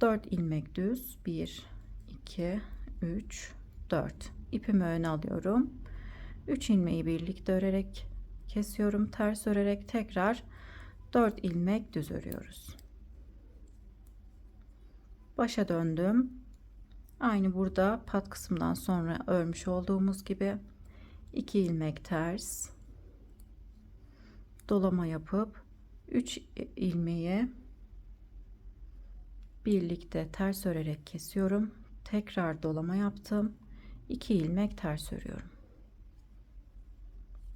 4 ilmek düz, 1 2 3 4. İpimi öne alıyorum. 3 ilmeği birlikte örerek kesiyorum. Ters örerek tekrar 4 ilmek düz örüyoruz. Başa döndüm. Aynı burada pat kısmından sonra örmüş olduğumuz gibi 2 ilmek ters, dolama yapıp 3 ilmeği birlikte ters örerek kesiyorum. Tekrar dolama yaptım. 2 ilmek ters örüyorum.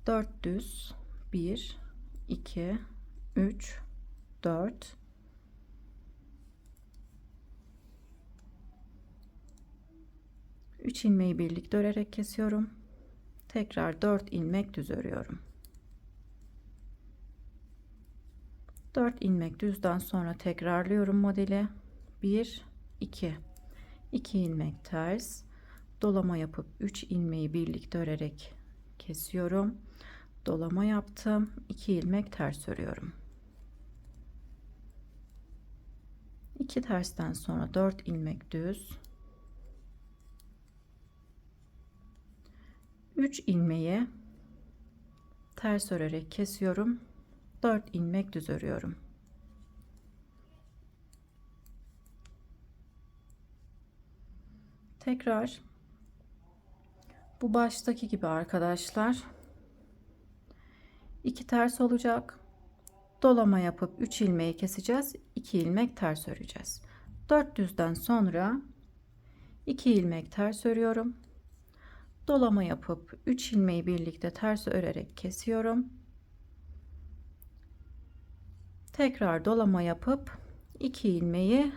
4 düz, 1 2 3 4. Üç ilmeği birlikte örerek kesiyorum. Tekrar 4 ilmek düz örüyorum. 4 ilmek düzden sonra tekrarlıyorum modeli. 1 2 2 ilmek ters, dolama yapıp 3 ilmeği birlikte örerek kesiyorum. Dolama yaptım. 2 ilmek ters örüyorum. 2 tersten sonra 4 ilmek düz, 3 ilmeği ters örerek kesiyorum. 4 ilmek düz örüyorum. Tekrar bu baştaki gibi arkadaşlar, 2 ters olacak. Dolama yapıp 3 ilmeği keseceğiz. 2 ilmek ters öreceğiz. 4 düzden sonra 2 ilmek ters örüyorum. Dolama yapıp 3 ilmeği birlikte ters örerek kesiyorum. Tekrar dolama yapıp 2 ilmeği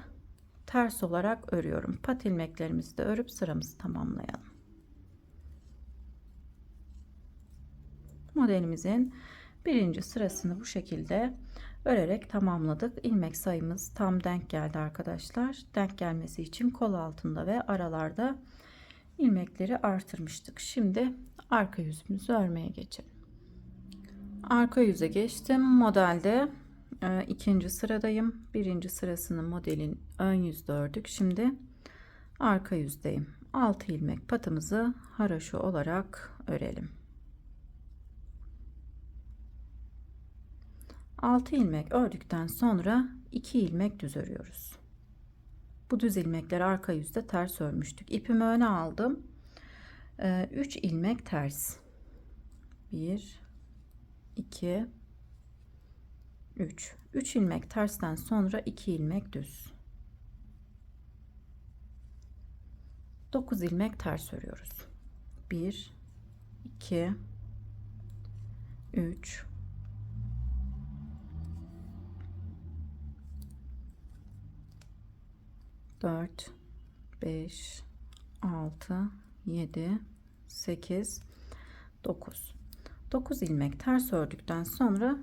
ters olarak örüyorum. Pat ilmeklerimizi de örüp sıramızı tamamlayalım. Modelimizin birinci sırasını bu şekilde örerek tamamladık. İlmek sayımız tam denk geldi arkadaşlar. Denk gelmesi için kol altında ve aralarda ilmekleri artırmıştık. Şimdi arka yüzümüzü örmeye geçelim. Arka yüze geçtim. Modelde ikinci sıradayım. Birinci sırasını modelin ön yüzde ördük. Şimdi arka yüzdeyim. 6 ilmek patımızı haroşa olarak örelim. 6 ilmek ördükten sonra 2 ilmek düz örüyoruz. Bu düz ilmekleri arka yüzde ters örmüştük. İpimi öne aldım. 3 ilmek ters. 1 2 3 ilmek tersten sonra 2 ilmek düz. 9 ilmek ters örüyoruz. 1 2 3 4 5 6 7 8 9 ilmek ters ördükten sonra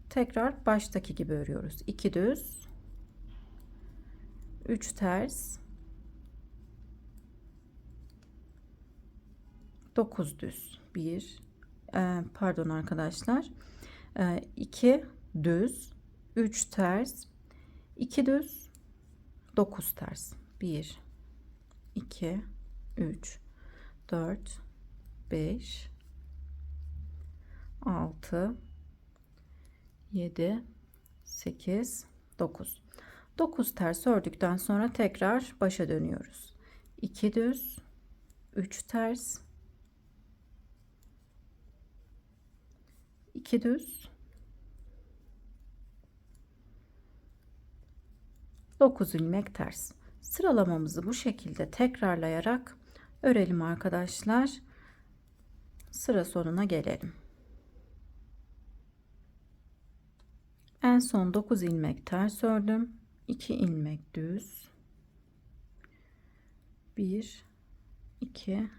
tekrar baştaki gibi örüyoruz. 2 düz, 3 ters, 9 düz. 1 pardon arkadaşlar. 2 düz, 3 ters, 2 düz, 9 ters. 1 2 3 4 5 6 7 8 9 ters ördükten sonra tekrar başa dönüyoruz. 2 düz, 3 ters, 2 düz, 9 ilmek ters. Sıralamamızı bu şekilde tekrarlayarak örelim arkadaşlar. Sıra sonuna gelelim. En son 9 ilmek ters ördüm. 2 ilmek düz. 1 2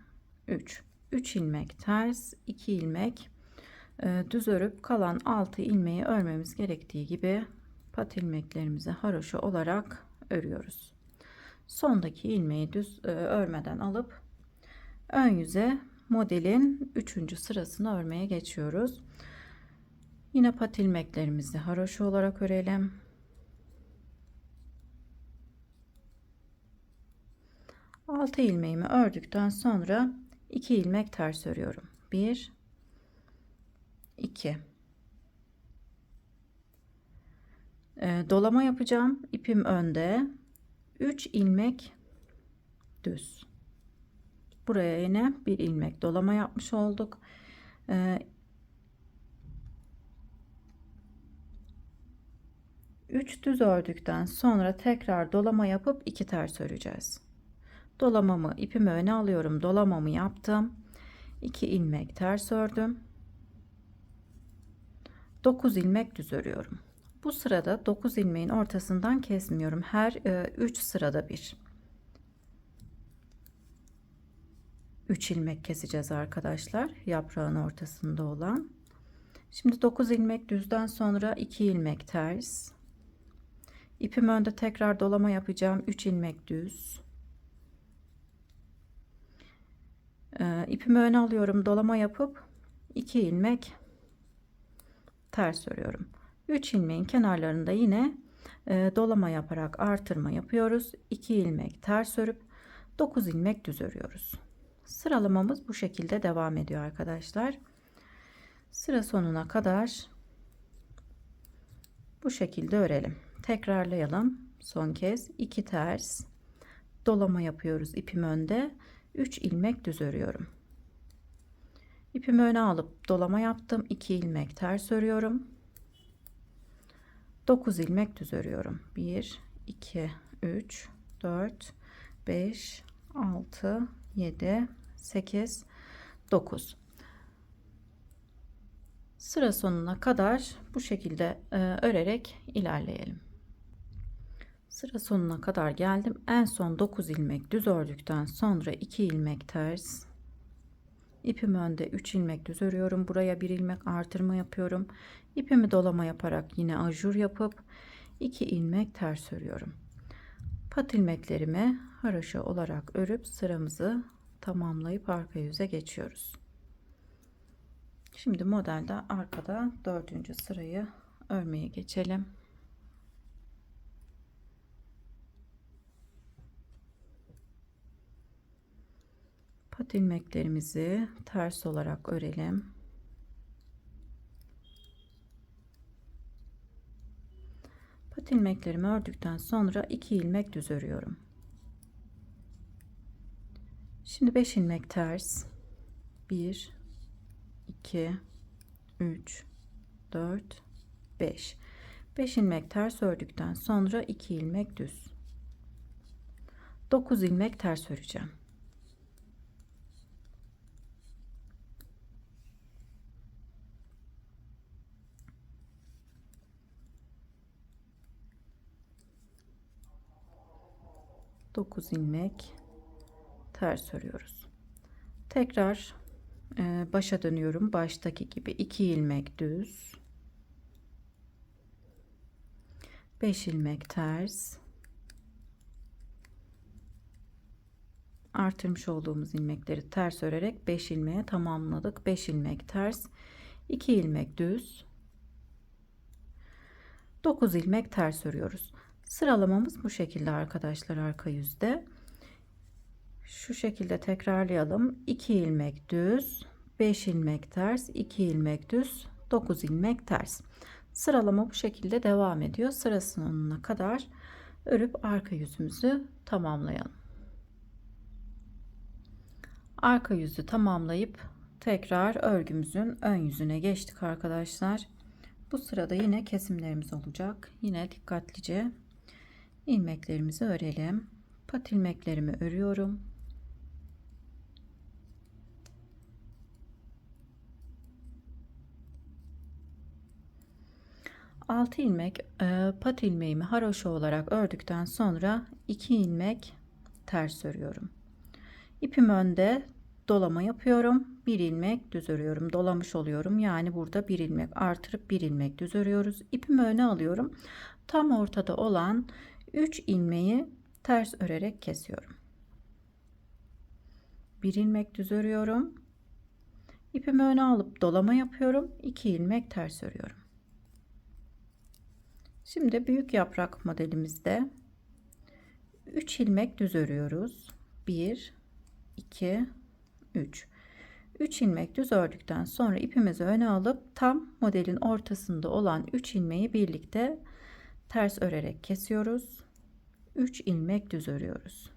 3 ilmek ters, 2 ilmek düz örüp kalan 6 ilmeği örmemiz gerektiği gibi pat ilmeklerimizi haroşa olarak örüyoruz. Sondaki ilmeği düz örmeden alıp ön yüze modelin 3. sırasını örmeye geçiyoruz. Yine pat ilmeklerimizi haroşa olarak örelim. Altı ilmeğimi ördükten sonra 2 ilmek ters örüyorum. 1 2 dolama yapacağım. İpim önde. 3 ilmek düz. Buraya yine bir ilmek dolama yapmış olduk. 3 düz ördükten sonra tekrar dolama yapıp 2 ters öreceğiz. Dolamamı ipimi öne alıyorum. Dolamamı yaptım. 2 ilmek ters ördüm. 9 ilmek düz örüyorum. Bu sırada 9 ilmeğin ortasından kesmiyorum. Her 3 sırada bir 3 ilmek keseceğiz arkadaşlar. Yaprağın ortasında olan. Şimdi 9 ilmek düzden sonra 2 ilmek ters. İpim önde, tekrar dolama yapacağım. 3 ilmek düz. İpimi öne alıyorum. Dolama yapıp 2 ilmek ters örüyorum. 3 ilmeğin kenarlarında yine dolama yaparak artırma yapıyoruz. 2 ilmek ters örüp 9 ilmek düz örüyoruz. Sıralamamız bu şekilde devam ediyor arkadaşlar. Sıra sonuna kadar bu şekilde örelim. Tekrarlayalım. Son kez 2 ters dolama yapıyoruz. İpim önde, 3 ilmek düz örüyorum. İpimi öne alıp dolama yaptım. 2 ilmek ters örüyorum. 9 ilmek düz örüyorum. 1 2 3 4 5 6 7 8 9. Sıra sonuna kadar bu şekilde örerek ilerleyelim. Sıra sonuna kadar geldim. En son 9 ilmek düz ördükten sonra 2 ilmek ters, ipim önde, 3 ilmek düz örüyorum. Buraya 1 ilmek artırma yapıyorum. İpimi dolama yaparak yine ajur yapıp 2 ilmek ters örüyorum. Pat ilmeklerimi haroşa olarak örüp sıramızı tamamlayıp arka yüze geçiyoruz. Şimdi modelde arkada 4. sırayı örmeye geçelim. Pat ilmeklerimizi ters olarak örelim. Pat ilmeklerimi ördükten sonra 2 ilmek düz örüyorum. Şimdi 5 ilmek ters. 1 2 3 4 5. 5 ilmek ters ördükten sonra 2 ilmek düz. 9 ilmek ters öreceğim. Dokuz ilmek ters örüyoruz. Tekrar başa dönüyorum. Baştaki gibi 2 ilmek düz, 5 ilmek ters, artırmış olduğumuz ilmekleri ters örerek 5 ilmeğe tamamladık. 5 ilmek ters, 2 ilmek düz, 9 ilmek ters örüyoruz. Sıralamamız bu şekilde arkadaşlar, arka yüzde. Şu şekilde tekrarlayalım. 2 ilmek düz, 5 ilmek ters, 2 ilmek düz, 9 ilmek ters. Sıralama bu şekilde devam ediyor. Sıra sonuna kadar örüp arka yüzümüzü tamamlayalım. Arka yüzü tamamlayıp tekrar örgümüzün ön yüzüne geçtik arkadaşlar. Bu sırada yine kesimlerimiz olacak. Yine dikkatlice ilmeklerimizi örelim. Pat ilmeklerimi örüyorum. Altı ilmek pat ilmeğimi haroşa olarak ördükten sonra 2 ilmek ters örüyorum. İpim önde, dolama yapıyorum. 1 ilmek düz örüyorum. Dolamış oluyorum. Yani burada 1 ilmek artırıp 1 ilmek düz örüyoruz. İpimi öne alıyorum. Tam ortada olan 3 ilmeği ters örerek kesiyorum. 1 ilmek düz örüyorum. İpimi öne alıp dolama yapıyorum. 2 ilmek ters örüyorum. Şimdi büyük yaprak modelimizde 3 ilmek düz örüyoruz. 1 2 3 3 ilmek düz ördükten sonra ipimizi öne alıp tam modelin ortasında olan 3 ilmeği birlikte ters örerek kesiyoruz. 3 ilmek düz örüyoruz.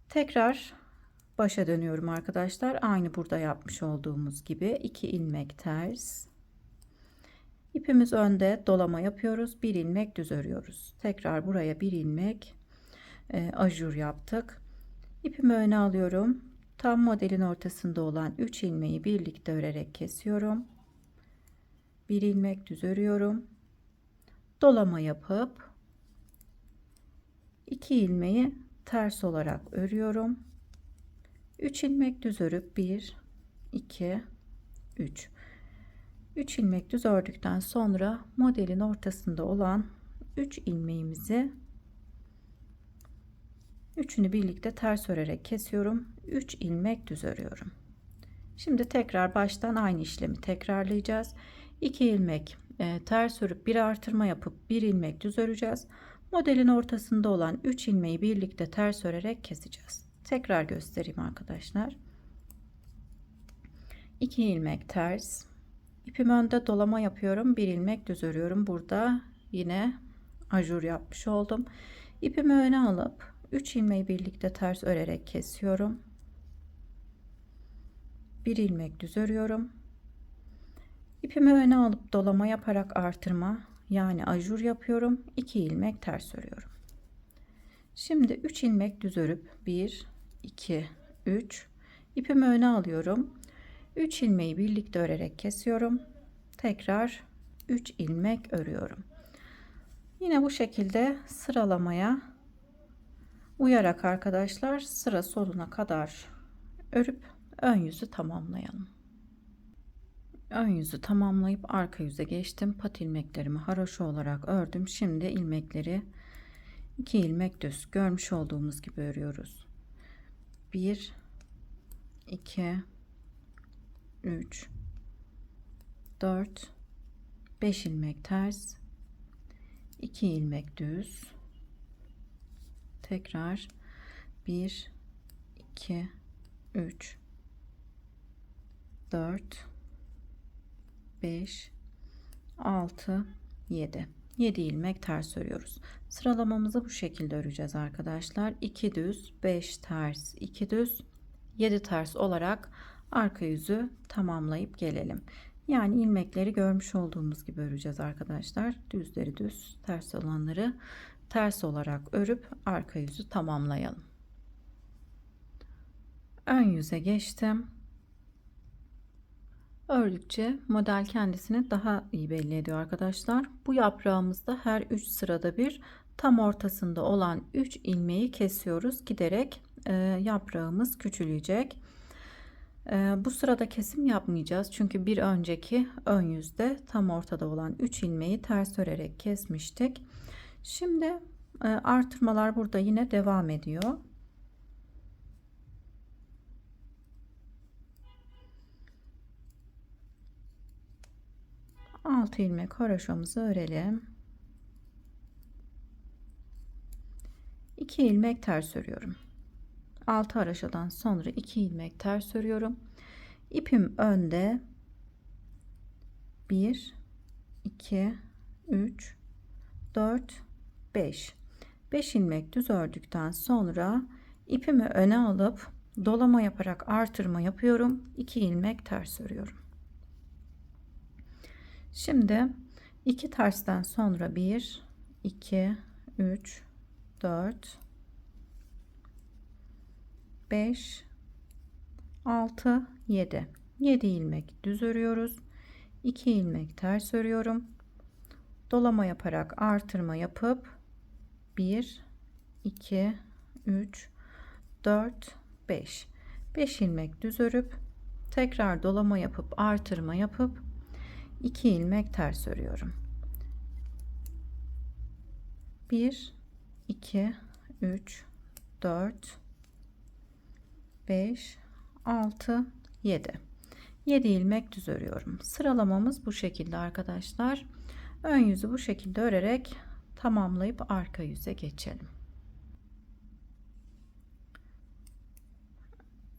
Tekrar başa dönüyorum arkadaşlar. Aynı burada yapmış olduğumuz gibi 2 ilmek ters. İpimiz önde, dolama yapıyoruz. 1 ilmek düz örüyoruz. Tekrar buraya 1 ilmek ajur yaptık. İpimi öne alıyorum. Tam modelin ortasında olan 3 ilmeği birlikte örerek kesiyorum. 1 ilmek düz örüyorum. Dolama yapıp 2 ilmeği ters olarak örüyorum. 3 ilmek düz örüp 1 2 3 3 ilmek düz ördükten sonra modelin ortasında olan 3 ilmeğimizi üçünü birlikte ters örerek kesiyorum. 3 ilmek düz örüyorum. Şimdi tekrar baştan aynı işlemi tekrarlayacağız. 2 ilmek ters örüp bir artırma yapıp 1 ilmek düz öreceğiz. Modelin ortasında olan 3 ilmeği birlikte ters örerek keseceğiz. Tekrar göstereyim arkadaşlar. 2 ilmek ters, ipim önde, dolama yapıyorum, 1 ilmek düz örüyorum. Burada yine ajur yapmış oldum. İpimi öne alıp 3 ilmeği birlikte ters örerek kesiyorum. 1 ilmek düz örüyorum. İpimi öne alıp dolama yaparak artırma, yani ajur yapıyorum. 2 ilmek ters örüyorum. Şimdi 3 ilmek düz örüp 1 2 3 ipimi öne alıyorum. 3 ilmeği birlikte örerek kesiyorum. Tekrar 3 ilmek örüyorum. Yine bu şekilde sıralamaya uyarak arkadaşlar sıra sonuna kadar örüp ön yüzü tamamlayalım. Ön yüzü tamamlayıp arka yüze geçtim. Pat ilmeklerimi haroşa olarak ördüm. Şimdi ilmekleri 2 ilmek düz görmüş olduğumuz gibi örüyoruz. 1 2 3 4 5 ilmek ters, 2 ilmek düz, tekrar 1 2 3 4 5 6 7 ilmek ters örüyoruz. Sıralamamızı bu şekilde öreceğiz arkadaşlar. 2 düz, 5 ters, 2 düz, 7 ters olarak arka yüzü tamamlayıp gelelim. Yani ilmekleri görmüş olduğumuz gibi öreceğiz arkadaşlar. Düzleri düz, ters olanları ters olarak örüp arka yüzü tamamlayalım. Ön yüze geçtim. Ördükçe model kendisini daha iyi belli ediyor arkadaşlar. Bu yaprağımızda her 3 sırada bir tam ortasında olan 3 ilmeği kesiyoruz. Giderek yaprağımız küçülecek. Bu sırada kesim yapmayacağız. Çünkü bir önceki ön yüzde tam ortada olan 3 ilmeği ters örerek kesmiştik. Şimdi artırmalar burada yine devam ediyor. Altı ilmek haroşamızı örelim. 2 ilmek ters örüyorum. 6 haroşadan sonra 2 ilmek ters örüyorum. İpim önde. 1 2 3 4 5 ilmek düz ördükten sonra ipimi öne alıp dolama yaparak artırma yapıyorum. 2 ilmek ters örüyorum. Şimdi 2 tersten sonra 1 2 3 4 5 6 7 ilmek düz örüyoruz. 2 ilmek ters örüyorum. Dolama yaparak artırma yapıp 1 2 3 4 5 ilmek düz örüp tekrar dolama yapıp artırma yapıp 2 ilmek ters örüyorum. 1 2 3 4 5 6 7 ilmek düz örüyorum. Sıralamamız bu şekilde arkadaşlar. Ön yüzü bu şekilde örerek tamamlayıp arka yüze geçelim.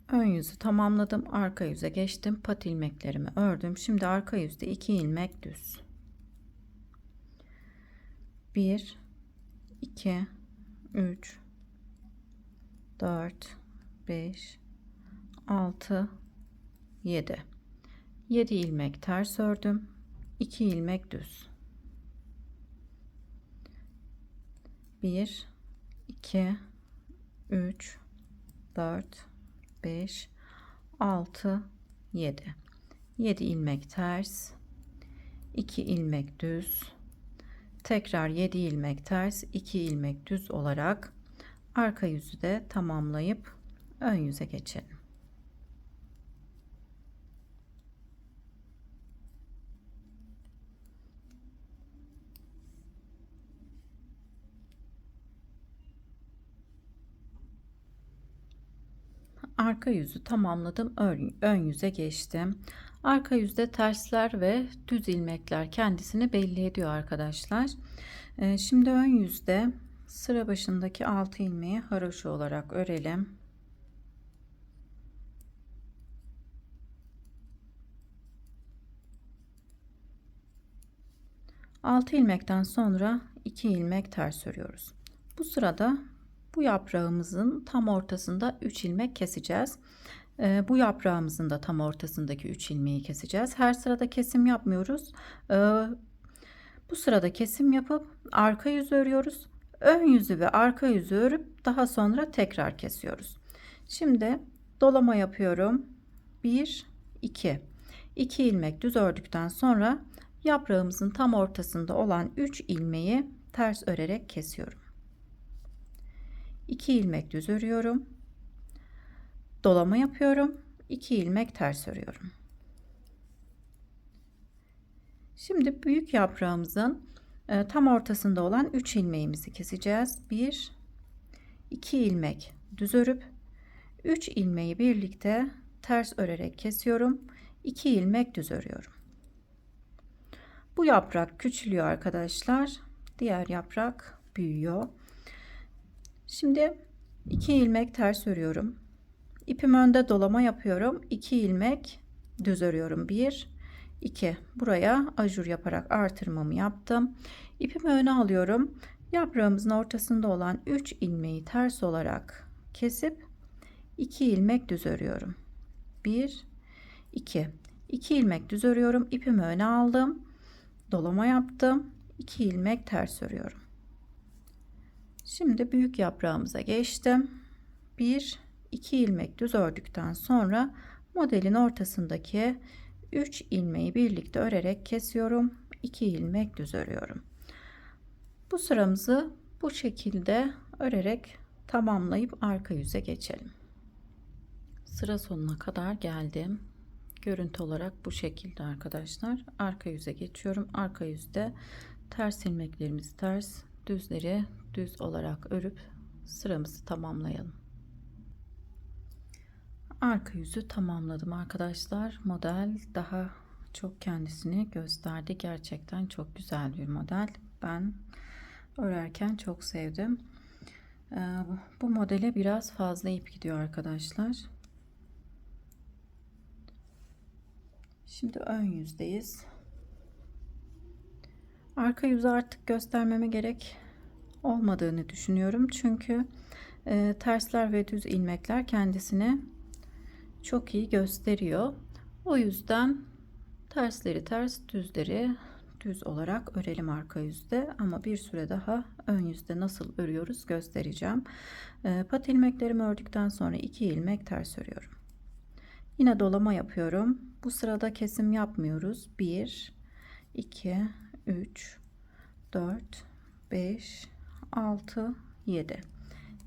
Ön yüzü tamamladım. Arka yüze geçtim. Pat ilmeklerimi ördüm. Şimdi arka yüzde 2 ilmek düz. 1 2 3 4 5 6 7 ilmek ters ördüm. 2 ilmek düz. 1 2 3 4 5 6 7 ilmek ters, 2 ilmek düz, tekrar 7 ilmek ters, 2 ilmek düz olarak arka yüzü de tamamlayıp ön yüze geçelim. Arka yüzü tamamladım. Ön yüze geçtim. Arka yüzde tersler ve düz ilmekler kendisini belli ediyor arkadaşlar. Şimdi ön yüzde sıra başındaki 6 ilmeği haroşa olarak örelim. Altı ilmekten sonra 2 ilmek ters örüyoruz. Bu sırada bu yaprağımızın tam ortasında 3 ilmek keseceğiz. Bu yaprağımızın da tam ortasındaki 3 ilmeği keseceğiz. Her sırada kesim yapmıyoruz. Bu sırada kesim yapıp arka yüzü örüyoruz. Ön yüzü ve arka yüzü örüp daha sonra tekrar kesiyoruz. Şimdi dolama yapıyorum. 1 2 ilmek düz ördükten sonra yaprağımızın tam ortasında olan 3 ilmeği ters örerek kesiyorum. 2 ilmek düz örüyorum. Dolama yapıyorum. 2 ilmek ters örüyorum. Şimdi büyük yaprağımızın tam ortasında olan 3 ilmeğimizi keseceğiz. 1 2 ilmek düz örüp 3 ilmeği birlikte ters örerek kesiyorum. 2 ilmek düz örüyorum. Bu yaprak küçülüyor arkadaşlar. Diğer yaprak büyüyor. Şimdi 2 ilmek ters örüyorum. İpim önde, dolama yapıyorum. 2 ilmek düz örüyorum. 1 2. Buraya ajur yaparak artırmamı yaptım. İpimi öne alıyorum. Yaprağımızın ortasında olan 3 ilmeği ters olarak kesip 2 ilmek düz örüyorum. 1 2. 2 ilmek düz örüyorum. İpimi öne aldım. Dolama yaptım. 2 ilmek ters örüyorum. Şimdi büyük yaprağımıza geçtim. 1 2 ilmek düz ördükten sonra modelin ortasındaki 3 ilmeği birlikte örerek kesiyorum. 2 ilmek düz örüyorum. Bu sıramızı bu şekilde örerek tamamlayıp arka yüze geçelim. Sıra sonuna kadar geldim. Görüntü olarak bu şekilde arkadaşlar. Arka yüze geçiyorum. Arka yüzde ters ilmeklerimizi ters, düzleri düz olarak örüp sıramızı tamamlayalım. Arka yüzü tamamladım arkadaşlar. Model daha çok kendisini gösterdi. Gerçekten çok güzel bir model. Ben örerken çok sevdim. Bu modele biraz fazla ip gidiyor arkadaşlar. Şimdi ön yüzdeyiz. Arka yüzü artık göstermeme gerek olmadığını düşünüyorum. Çünkü tersler ve düz ilmekler kendisini çok iyi gösteriyor. O yüzden tersleri ters, düzleri düz olarak örelim arka yüzde. Ama bir süre daha ön yüzde nasıl örüyoruz göstereceğim. Pat ilmeklerimi ördükten sonra 2 ilmek ters örüyorum. Yine dolama yapıyorum. Bu sırada kesim yapmıyoruz. 1 2 3 4 5 6 7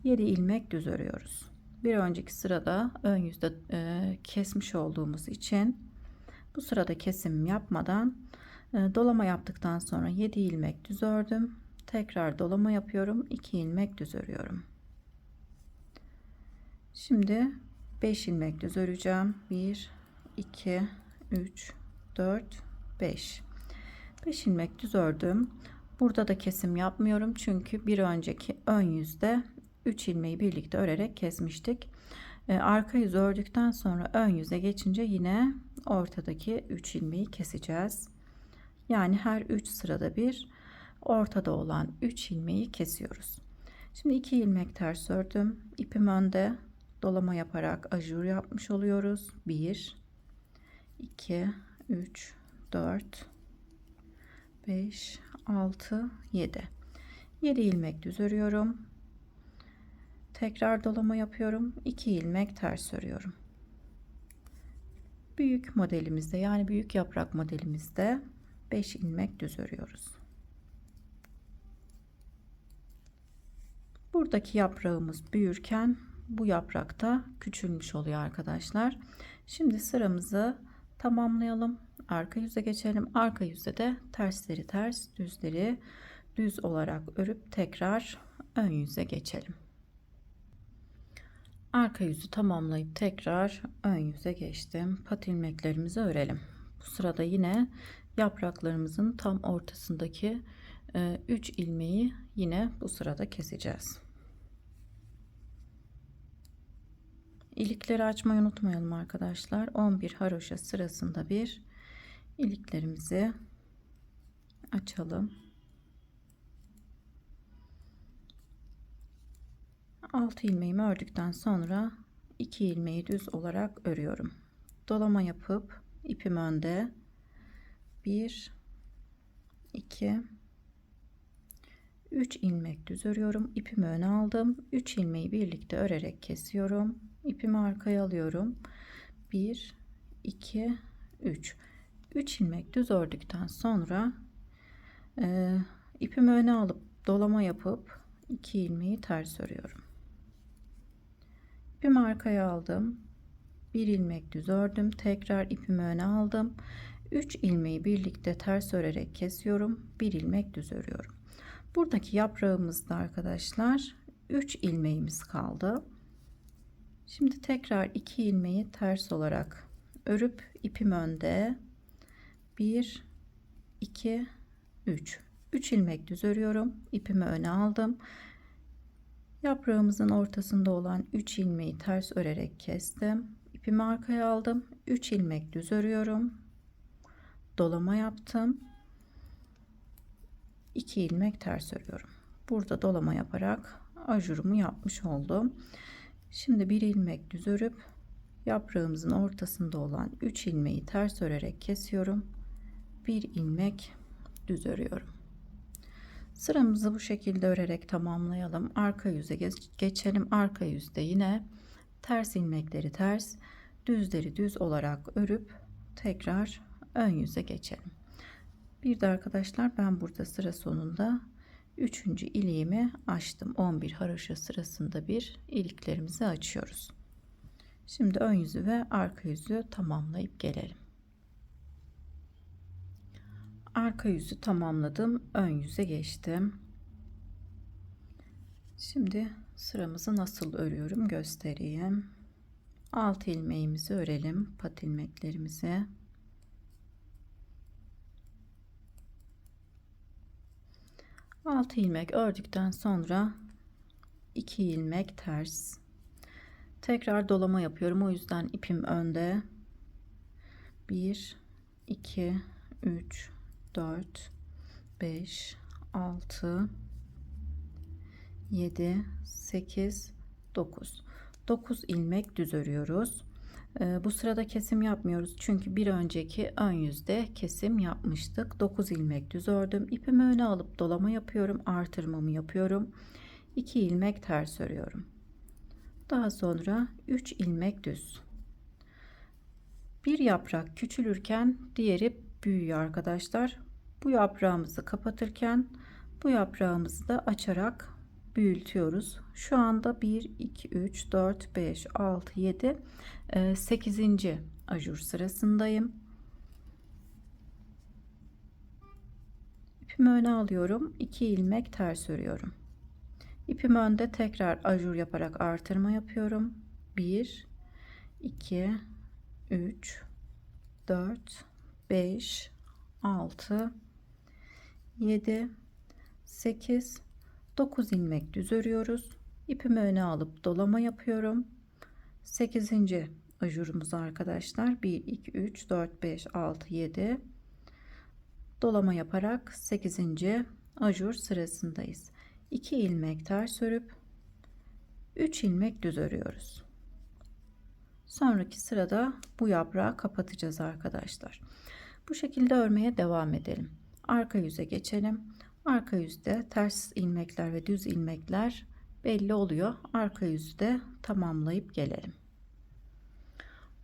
ilmek düz örüyoruz. Bir önceki sırada ön yüzde kesmiş olduğumuz için bu sırada kesim yapmadan dolama yaptıktan sonra 7 ilmek düz ördüm. Tekrar dolama yapıyorum. 2 ilmek düz örüyorum. Şimdi 5 ilmek düz öreceğim. 1 2 3 4 5 ilmek düz ördüm. Burada da kesim yapmıyorum çünkü bir önceki ön yüzde 3 ilmeği birlikte örerek kesmiştik. Arka yüzü ördükten sonra ön yüze geçince yine ortadaki 3 ilmeği keseceğiz. Yani her 3 sırada bir ortada olan 3 ilmeği kesiyoruz. Şimdi 2 ilmek ters ördüm. İpim önde, dolama yaparak ajur yapmış oluyoruz. 1 2 3 4 5 6 7 ilmek düz örüyorum. Tekrar dolama yapıyorum. 2 ilmek ters örüyorum. Büyük modelimizde, yani büyük yaprak modelimizde 5 ilmek düz örüyoruz. Buradaki yaprağımız büyürken bu yaprak da küçülmüş oluyor arkadaşlar. Şimdi sıramızı tamamlayalım. Arka yüze geçelim. Arka yüzde de tersleri ters, düzleri düz olarak örüp tekrar ön yüze geçelim. Arka yüzü tamamlayıp tekrar ön yüze geçtim. Pat ilmeklerimizi örelim. Bu sırada yine yapraklarımızın tam ortasındaki 3 ilmeği yine bu sırada keseceğiz. İlikleri açmayı unutmayalım arkadaşlar. 11 haroşa sırasında bir iliklerimizi açalım. 6 ilmeğimi ördükten sonra 2 ilmeği düz olarak örüyorum. Dolama yapıp ipim önde 1 2 3 ilmek düz örüyorum. İpimi öne aldım. 3 ilmeği birlikte örerek kesiyorum. İpimi arkaya alıyorum. 1 2 3 ilmek düz ördükten sonra ipimi öne alıp dolama yapıp 2 ilmeği ters örüyorum. İpimi arkaya aldım. 1 ilmek düz ördüm. Tekrar ipimi öne aldım. 3 ilmeği birlikte ters örerek kesiyorum. Bir ilmek düz örüyorum. Buradaki yaprağımızda arkadaşlar 3 ilmeğimiz kaldı. Şimdi tekrar 2 ilmeği ters olarak örüp ipim önde 1 2 3 ilmek düz örüyorum. İpimi öne aldım. Yaprağımızın ortasında olan 3 ilmeği ters örerek kestim. İpimi arkaya aldım. 3 ilmek düz örüyorum. Dolama yaptım. 2 ilmek ters örüyorum. Burada dolama yaparak ajurumu yapmış oldum. Şimdi bir ilmek düz örüp yaprağımızın ortasında olan 3 ilmeği ters örerek kesiyorum. Bir ilmek düz örüyorum. Sıramızı bu şekilde örerek tamamlayalım. Arka yüze geçelim. Arka yüzde yine ters ilmekleri ters, düzleri düz olarak örüp tekrar ön yüze geçelim. Bir de arkadaşlar ben burada sıra sonunda 3. iliğimi açtım. 11 haroşa sırasında bir iliklerimizi açıyoruz. Şimdi ön yüzü ve arka yüzü tamamlayıp gelelim. Arka yüzü tamamladım. Ön yüze geçtim. Şimdi sıramızı nasıl örüyorum göstereyim. 6 ilmeğimizi örelim. Pat ilmeklerimizi. Altı ilmek ördükten sonra 2 ilmek ters. Tekrar dolama yapıyorum. O yüzden ipim önde. 1 2 3 4 5 6 7 8 9 ilmek düz örüyoruz. Bu sırada kesim yapmıyoruz çünkü bir önceki ön yüzde kesim yapmıştık. 9 ilmek düz ördüm. İpimi öne alıp dolama yapıyorum. Artırmamı yapıyorum. 2 ilmek ters örüyorum. Daha sonra 3 ilmek düz. Bir yaprak küçülürken diğeri büyüyor arkadaşlar. Bu yaprağımızı kapatırken bu yaprağımızı da açarak büyütüyoruz. Şu anda 1 2 3 4 5 6 7 8. ajur sırasındayım. İpimi öne alıyorum. 2 ilmek ters örüyorum. İpimi önde tekrar ajur yaparak artırma yapıyorum. 1 2 3 4 5 6 7 8 9 ilmek düz örüyoruz. İpimi öne alıp dolama yapıyorum. 8. ajurumuz arkadaşlar 1 2 3 4 5 6 7 dolama yaparak 8. ajur sırasındayız. 2 ilmek ters örüp 3 ilmek düz örüyoruz. Sonraki sırada bu yaprağı kapatacağız arkadaşlar. Bu şekilde örmeye devam edelim. Arka yüze geçelim. Arka yüzde ters ilmekler ve düz ilmekler belli oluyor. Arka yüzü de tamamlayıp gelelim.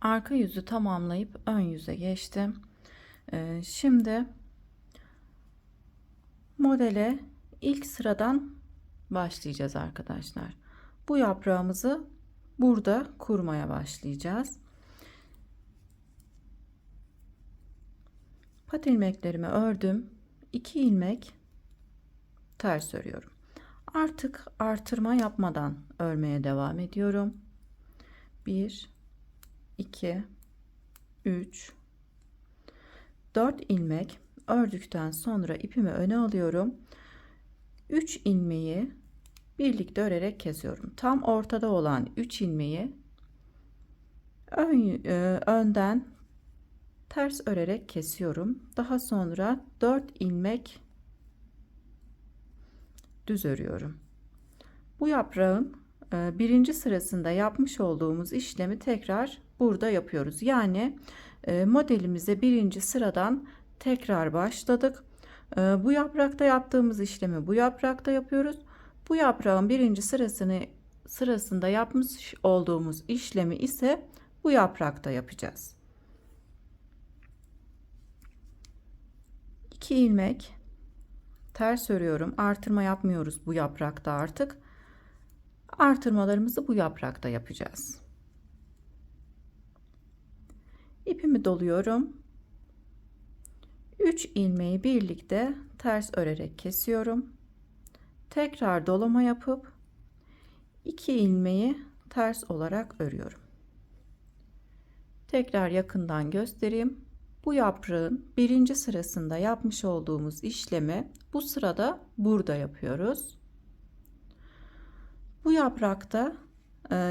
Arka yüzü tamamlayıp ön yüze geçtim. Şimdi modele ilk sıradan başlayacağız arkadaşlar. Bu yaprağımızı burada kurmaya başlayacağız. Pat ilmeklerimi ördüm. 2 ilmek ters örüyorum. Artık artırma yapmadan örmeye devam ediyorum. 1 2 3 4 ilmek ördükten sonra ipimi öne alıyorum. 3 ilmeği birlikte örerek kesiyorum. Tam ortada olan 3 ilmeği önden ters örerek kesiyorum. Daha sonra 4 ilmek düz örüyorum. Bu yaprağın birinci sırasında yapmış olduğumuz işlemi tekrar burada yapıyoruz. Yani modelimize birinci sıradan tekrar başladık. Bu yaprakta yaptığımız işlemi bu yaprakta yapıyoruz. Bu yaprağın birinci sırasında yapmış olduğumuz işlemi ise bu yaprakta yapacağız. 2 ilmek ters örüyorum. Artırma yapmıyoruz bu yaprakta artık. Artırmalarımızı bu yaprakta yapacağız. İpimi doluyorum. 3 ilmeği birlikte ters örerek kesiyorum. Tekrar dolama yapıp 2 ilmeği ters olarak örüyorum. Tekrar yakından göstereyim. Bu yaprağın birinci sırasında yapmış olduğumuz işlemi bu sırada burada yapıyoruz. Bu yaprakta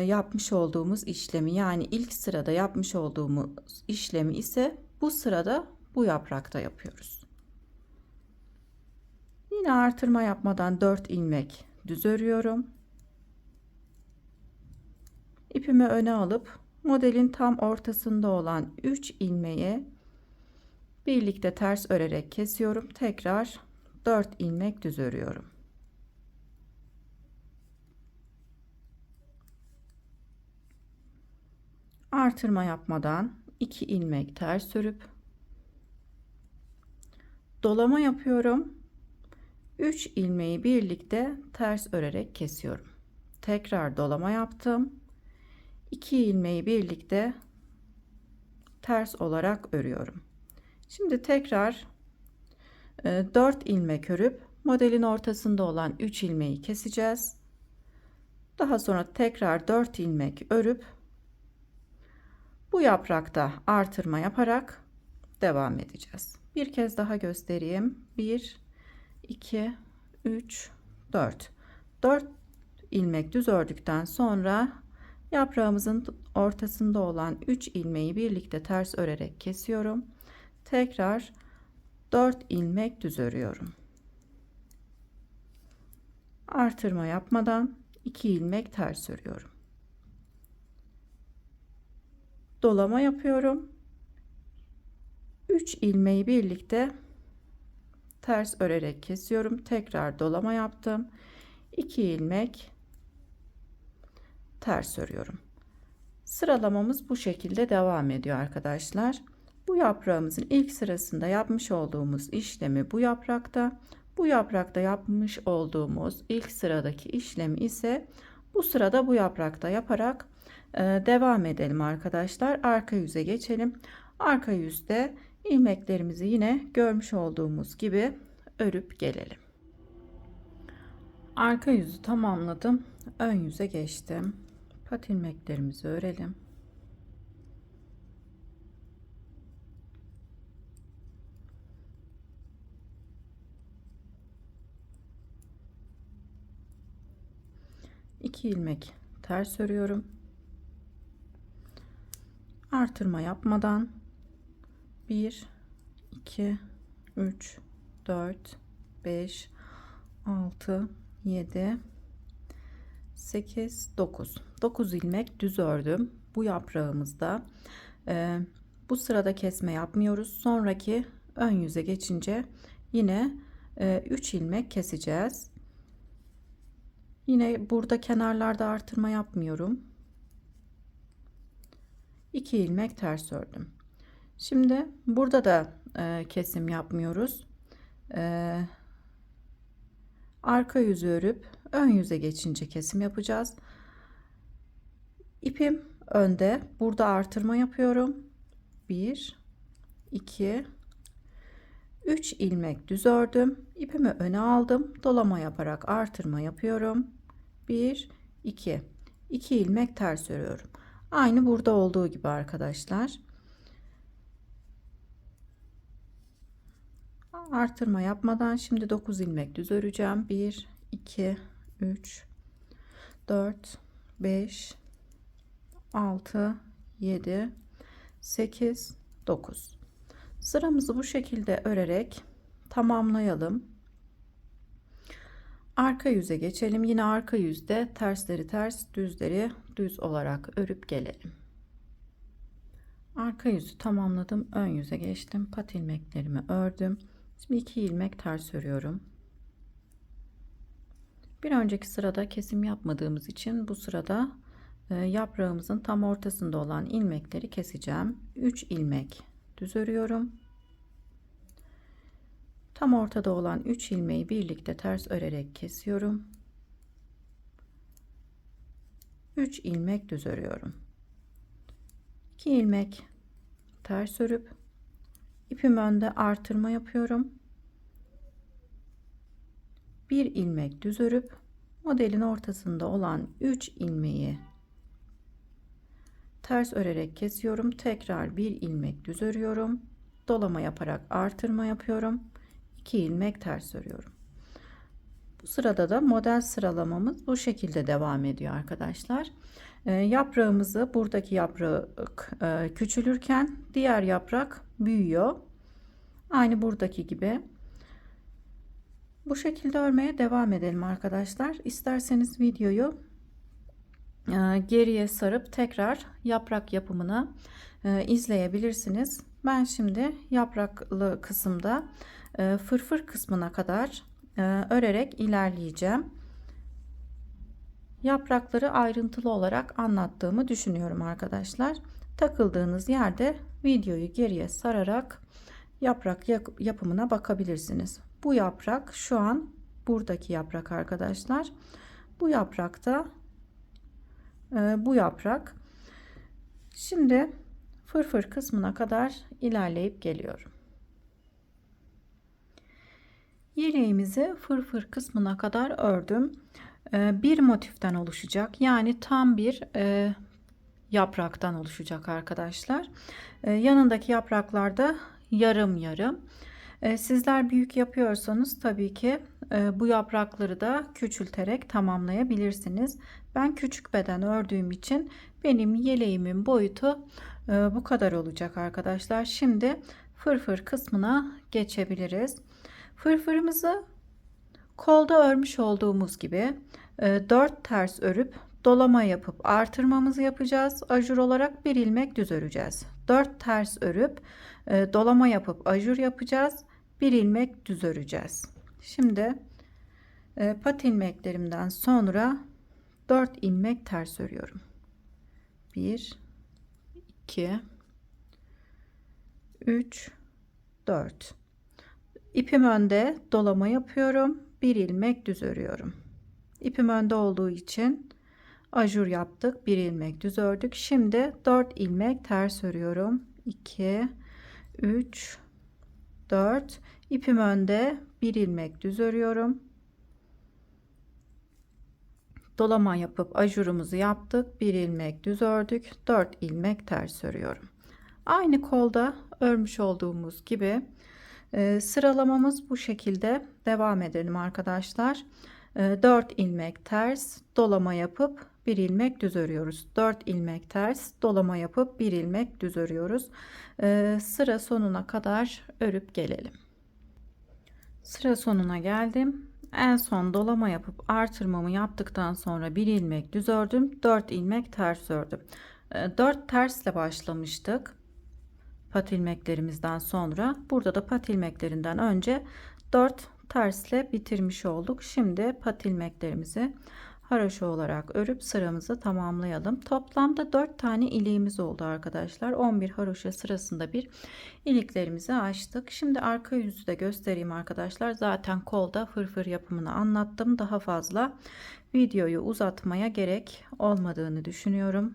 yapmış olduğumuz işlemi, yani ilk sırada yapmış olduğumuz işlemi ise bu sırada bu yaprakta yapıyoruz. Yine artırma yapmadan 4 ilmek düz örüyorum. İpimi öne alıp modelin tam ortasında olan 3 ilmeği birlikte ters örerek kesiyorum. Tekrar 4 ilmek düz örüyorum. Artırma yapmadan 2 ilmek ters örüp dolama yapıyorum. 3 ilmeği birlikte ters örerek kesiyorum. Tekrar dolama yaptım. 2 ilmeği birlikte ters olarak örüyorum. Şimdi tekrar 4 ilmek örüp modelin ortasında olan 3 ilmeği keseceğiz. Daha sonra tekrar 4 ilmek örüp bu yaprakta artırma yaparak devam edeceğiz. Bir kez daha göstereyim. 1 2 3 4 4 ilmek düz ördükten sonra yaprağımızın ortasında olan 3 ilmeği birlikte ters örerek kesiyorum. Tekrar 4 ilmek düz örüyorum. Artırma yapmadan 2 ilmek ters örüyorum. Dolama yapıyorum. 3 ilmeği birlikte ters örerek kesiyorum. Tekrar dolama yaptım. 2 ilmek ters örüyorum. Sıralamamız bu şekilde devam ediyor arkadaşlar. Bu yaprağımızın ilk sırasında yapmış olduğumuz işlemi bu yaprakta. Bu yaprakta yapmış olduğumuz ilk sıradaki işlemi ise bu sırada bu yaprakta yaparak devam edelim arkadaşlar. Arka yüze geçelim. Arka yüzde ilmeklerimizi yine görmüş olduğumuz gibi örüp gelelim. Arka yüzü tamamladım. Ön yüze geçtim. Pat ilmeklerimizi örelim. İki ilmek ters örüyorum. Artırma yapmadan 1 2 3 4 5 6 7 8 9 ilmek düz ördüm. Bu yaprağımızda bu sırada kesme yapmıyoruz. Sonraki ön yüze geçince yine 3 ilmek keseceğiz. Yine burada kenarlarda artırma yapmıyorum. 2 ilmek ters ördüm. Şimdi burada da kesim yapmıyoruz. Arka yüzü örüp ön yüze geçince kesim yapacağız. İpim önde. Burada artırma yapıyorum. 1 2 3 ilmek düz ördüm. İpimi öne aldım. Dolama yaparak artırma yapıyorum. 1 2 2 ilmek ters örüyorum. Aynı burada olduğu gibi arkadaşlar. Artırma yapmadan şimdi 9 ilmek düz öreceğim. 1 2 3 4 5 6 7 8 9 sıramızı bu şekilde örerek tamamlayalım. Arka yüze geçelim. Yine arka yüzde tersleri ters, düzleri düz olarak örüp gelelim. Arka yüzü tamamladım. Ön yüze geçtim. Pat ilmeklerimi ördüm. Şimdi 2 ilmek ters örüyorum. Bir önceki sırada kesim yapmadığımız için bu sırada yaprağımızın tam ortasında olan ilmekleri keseceğim. 3 ilmek düz örüyorum. Tam ortada olan 3 ilmeği birlikte ters örerek kesiyorum. 3 ilmek düz örüyorum. 2 ilmek ters örüp İpim önde, artırma yapıyorum. Bir ilmek düz örüp modelin ortasında olan 3 ilmeği ters örerek kesiyorum. Tekrar bir ilmek düz örüyorum. Dolama yaparak artırma yapıyorum. 2 ilmek ters örüyorum. Bu sırada da model sıralamamız bu şekilde devam ediyor arkadaşlar. Yaprağımızı, buradaki yaprak küçülürken diğer yaprak büyüyor. Aynı buradaki gibi. Bu şekilde örmeye devam edelim arkadaşlar. İsterseniz videoyu geriye sarıp tekrar yaprak yapımını izleyebilirsiniz. Ben şimdi yapraklı kısımda fırfır kısmına kadar örerek ilerleyeceğim. Yaprakları ayrıntılı olarak anlattığımı düşünüyorum arkadaşlar. Takıldığınız yerde videoyu geriye sararak yaprak yapımına bakabilirsiniz. Bu yaprak şu an buradaki yaprak arkadaşlar. Bu yaprakta bu yaprak. Şimdi fırfır kısmına kadar ilerleyip geliyorum. Yeleğimizi fırfır kısmına kadar ördüm. Bir motiften oluşacak. Yani tam bir yapraktan oluşacak arkadaşlar. Yanındaki yapraklarda yarım yarım. Sizler büyük yapıyorsanız tabii ki bu yaprakları da küçülterek tamamlayabilirsiniz. Ben küçük beden ördüğüm için benim yeleğimin boyutu bu kadar olacak arkadaşlar. Şimdi fırfır kısmına geçebiliriz. Fırfırımızı kolda örmüş olduğumuz gibi 4 ters örüp dolama yapıp artırmamızı yapacağız. Ajur olarak bir ilmek düz öreceğiz. 4 ters örüp dolama yapıp ajur yapacağız. Bir ilmek düz öreceğiz. Şimdi pat ilmeklerimden sonra 4 ilmek ters örüyorum. 1 2 3 4. İpim önde, dolama yapıyorum. Bir ilmek düz örüyorum. İpim önde olduğu için ajur yaptık. Bir ilmek düz ördük. Şimdi 4 ilmek ters örüyorum. 2 3 4. İpim önde, bir ilmek düz örüyorum. Dolama yapıp ajurumuzu yaptık. Bir ilmek düz ördük. 4 ilmek ters örüyorum. Aynı kolda örmüş olduğumuz gibi sıralamamız bu şekilde devam edelim arkadaşlar. 4 ilmek ters, dolama yapıp bir ilmek düz örüyoruz. 4 ilmek ters, dolama yapıp bir ilmek düz örüyoruz. Sıra sonuna kadar örüp gelelim. Sıra sonuna geldim. En son dolama yapıp artırmamı yaptıktan sonra bir ilmek düz ördüm. 4 ilmek ters ördüm. 4 tersle başlamıştık. Pat ilmeklerimizden sonra burada da pat ilmeklerinden önce 4 tersle bitirmiş olduk. Şimdi pat ilmeklerimizi haroşa olarak örüp sıramızı tamamlayalım. Toplamda 4 tane iliğimiz oldu arkadaşlar. 11 haroşa sırasında bir iliklerimizi açtık. Şimdi arka yüzü de göstereyim arkadaşlar. Zaten kolda fırfır yapımını anlattım. Daha fazla videoyu uzatmaya gerek olmadığını düşünüyorum.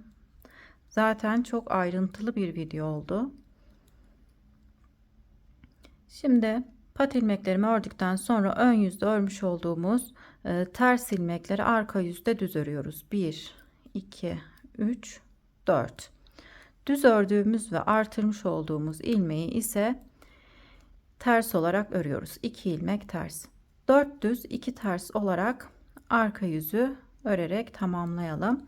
Zaten çok ayrıntılı bir video oldu. Şimdi pat ilmeklerimi ördükten sonra ön yüzde örmüş olduğumuz ters ilmekleri arka yüzde düz örüyoruz. 1 2 3 4. Düz ördüğümüz ve artırmış olduğumuz ilmeği ise ters olarak örüyoruz. 2 ilmek ters. 4 düz 2 ters olarak arka yüzü örerek tamamlayalım.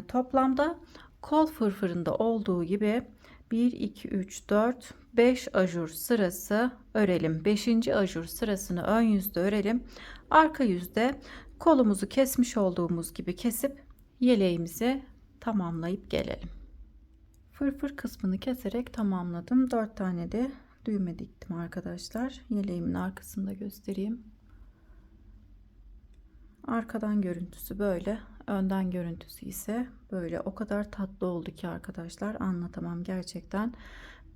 Toplamda kol fırfırında olduğu gibi 1 2 3 4 5 ajur sırası örelim. 5. ajur sırasını ön yüzde örelim. Arka yüzde kolumuzu kesmiş olduğumuz gibi kesip yeleğimizi tamamlayıp gelelim. Fırfır kısmını keserek tamamladım. 4 tane de düğme diktim arkadaşlar. Yeleğimin arkasında göstereyim. Arkadan görüntüsü böyle, önden görüntüsü ise böyle. O kadar tatlı oldu ki arkadaşlar, anlatamam gerçekten.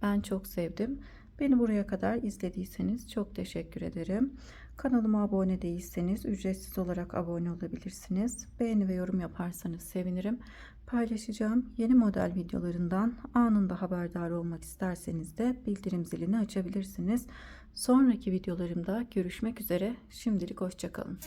Ben çok sevdim. Beni buraya kadar izlediyseniz çok teşekkür ederim. Kanalıma abone değilseniz ücretsiz olarak abone olabilirsiniz. Beğeni ve yorum yaparsanız sevinirim. paylaşacağım yeni model videolarından anında haberdar olmak isterseniz de bildirim zilini açabilirsiniz. Sonraki videolarımda görüşmek üzere. Şimdilik hoşça kalın.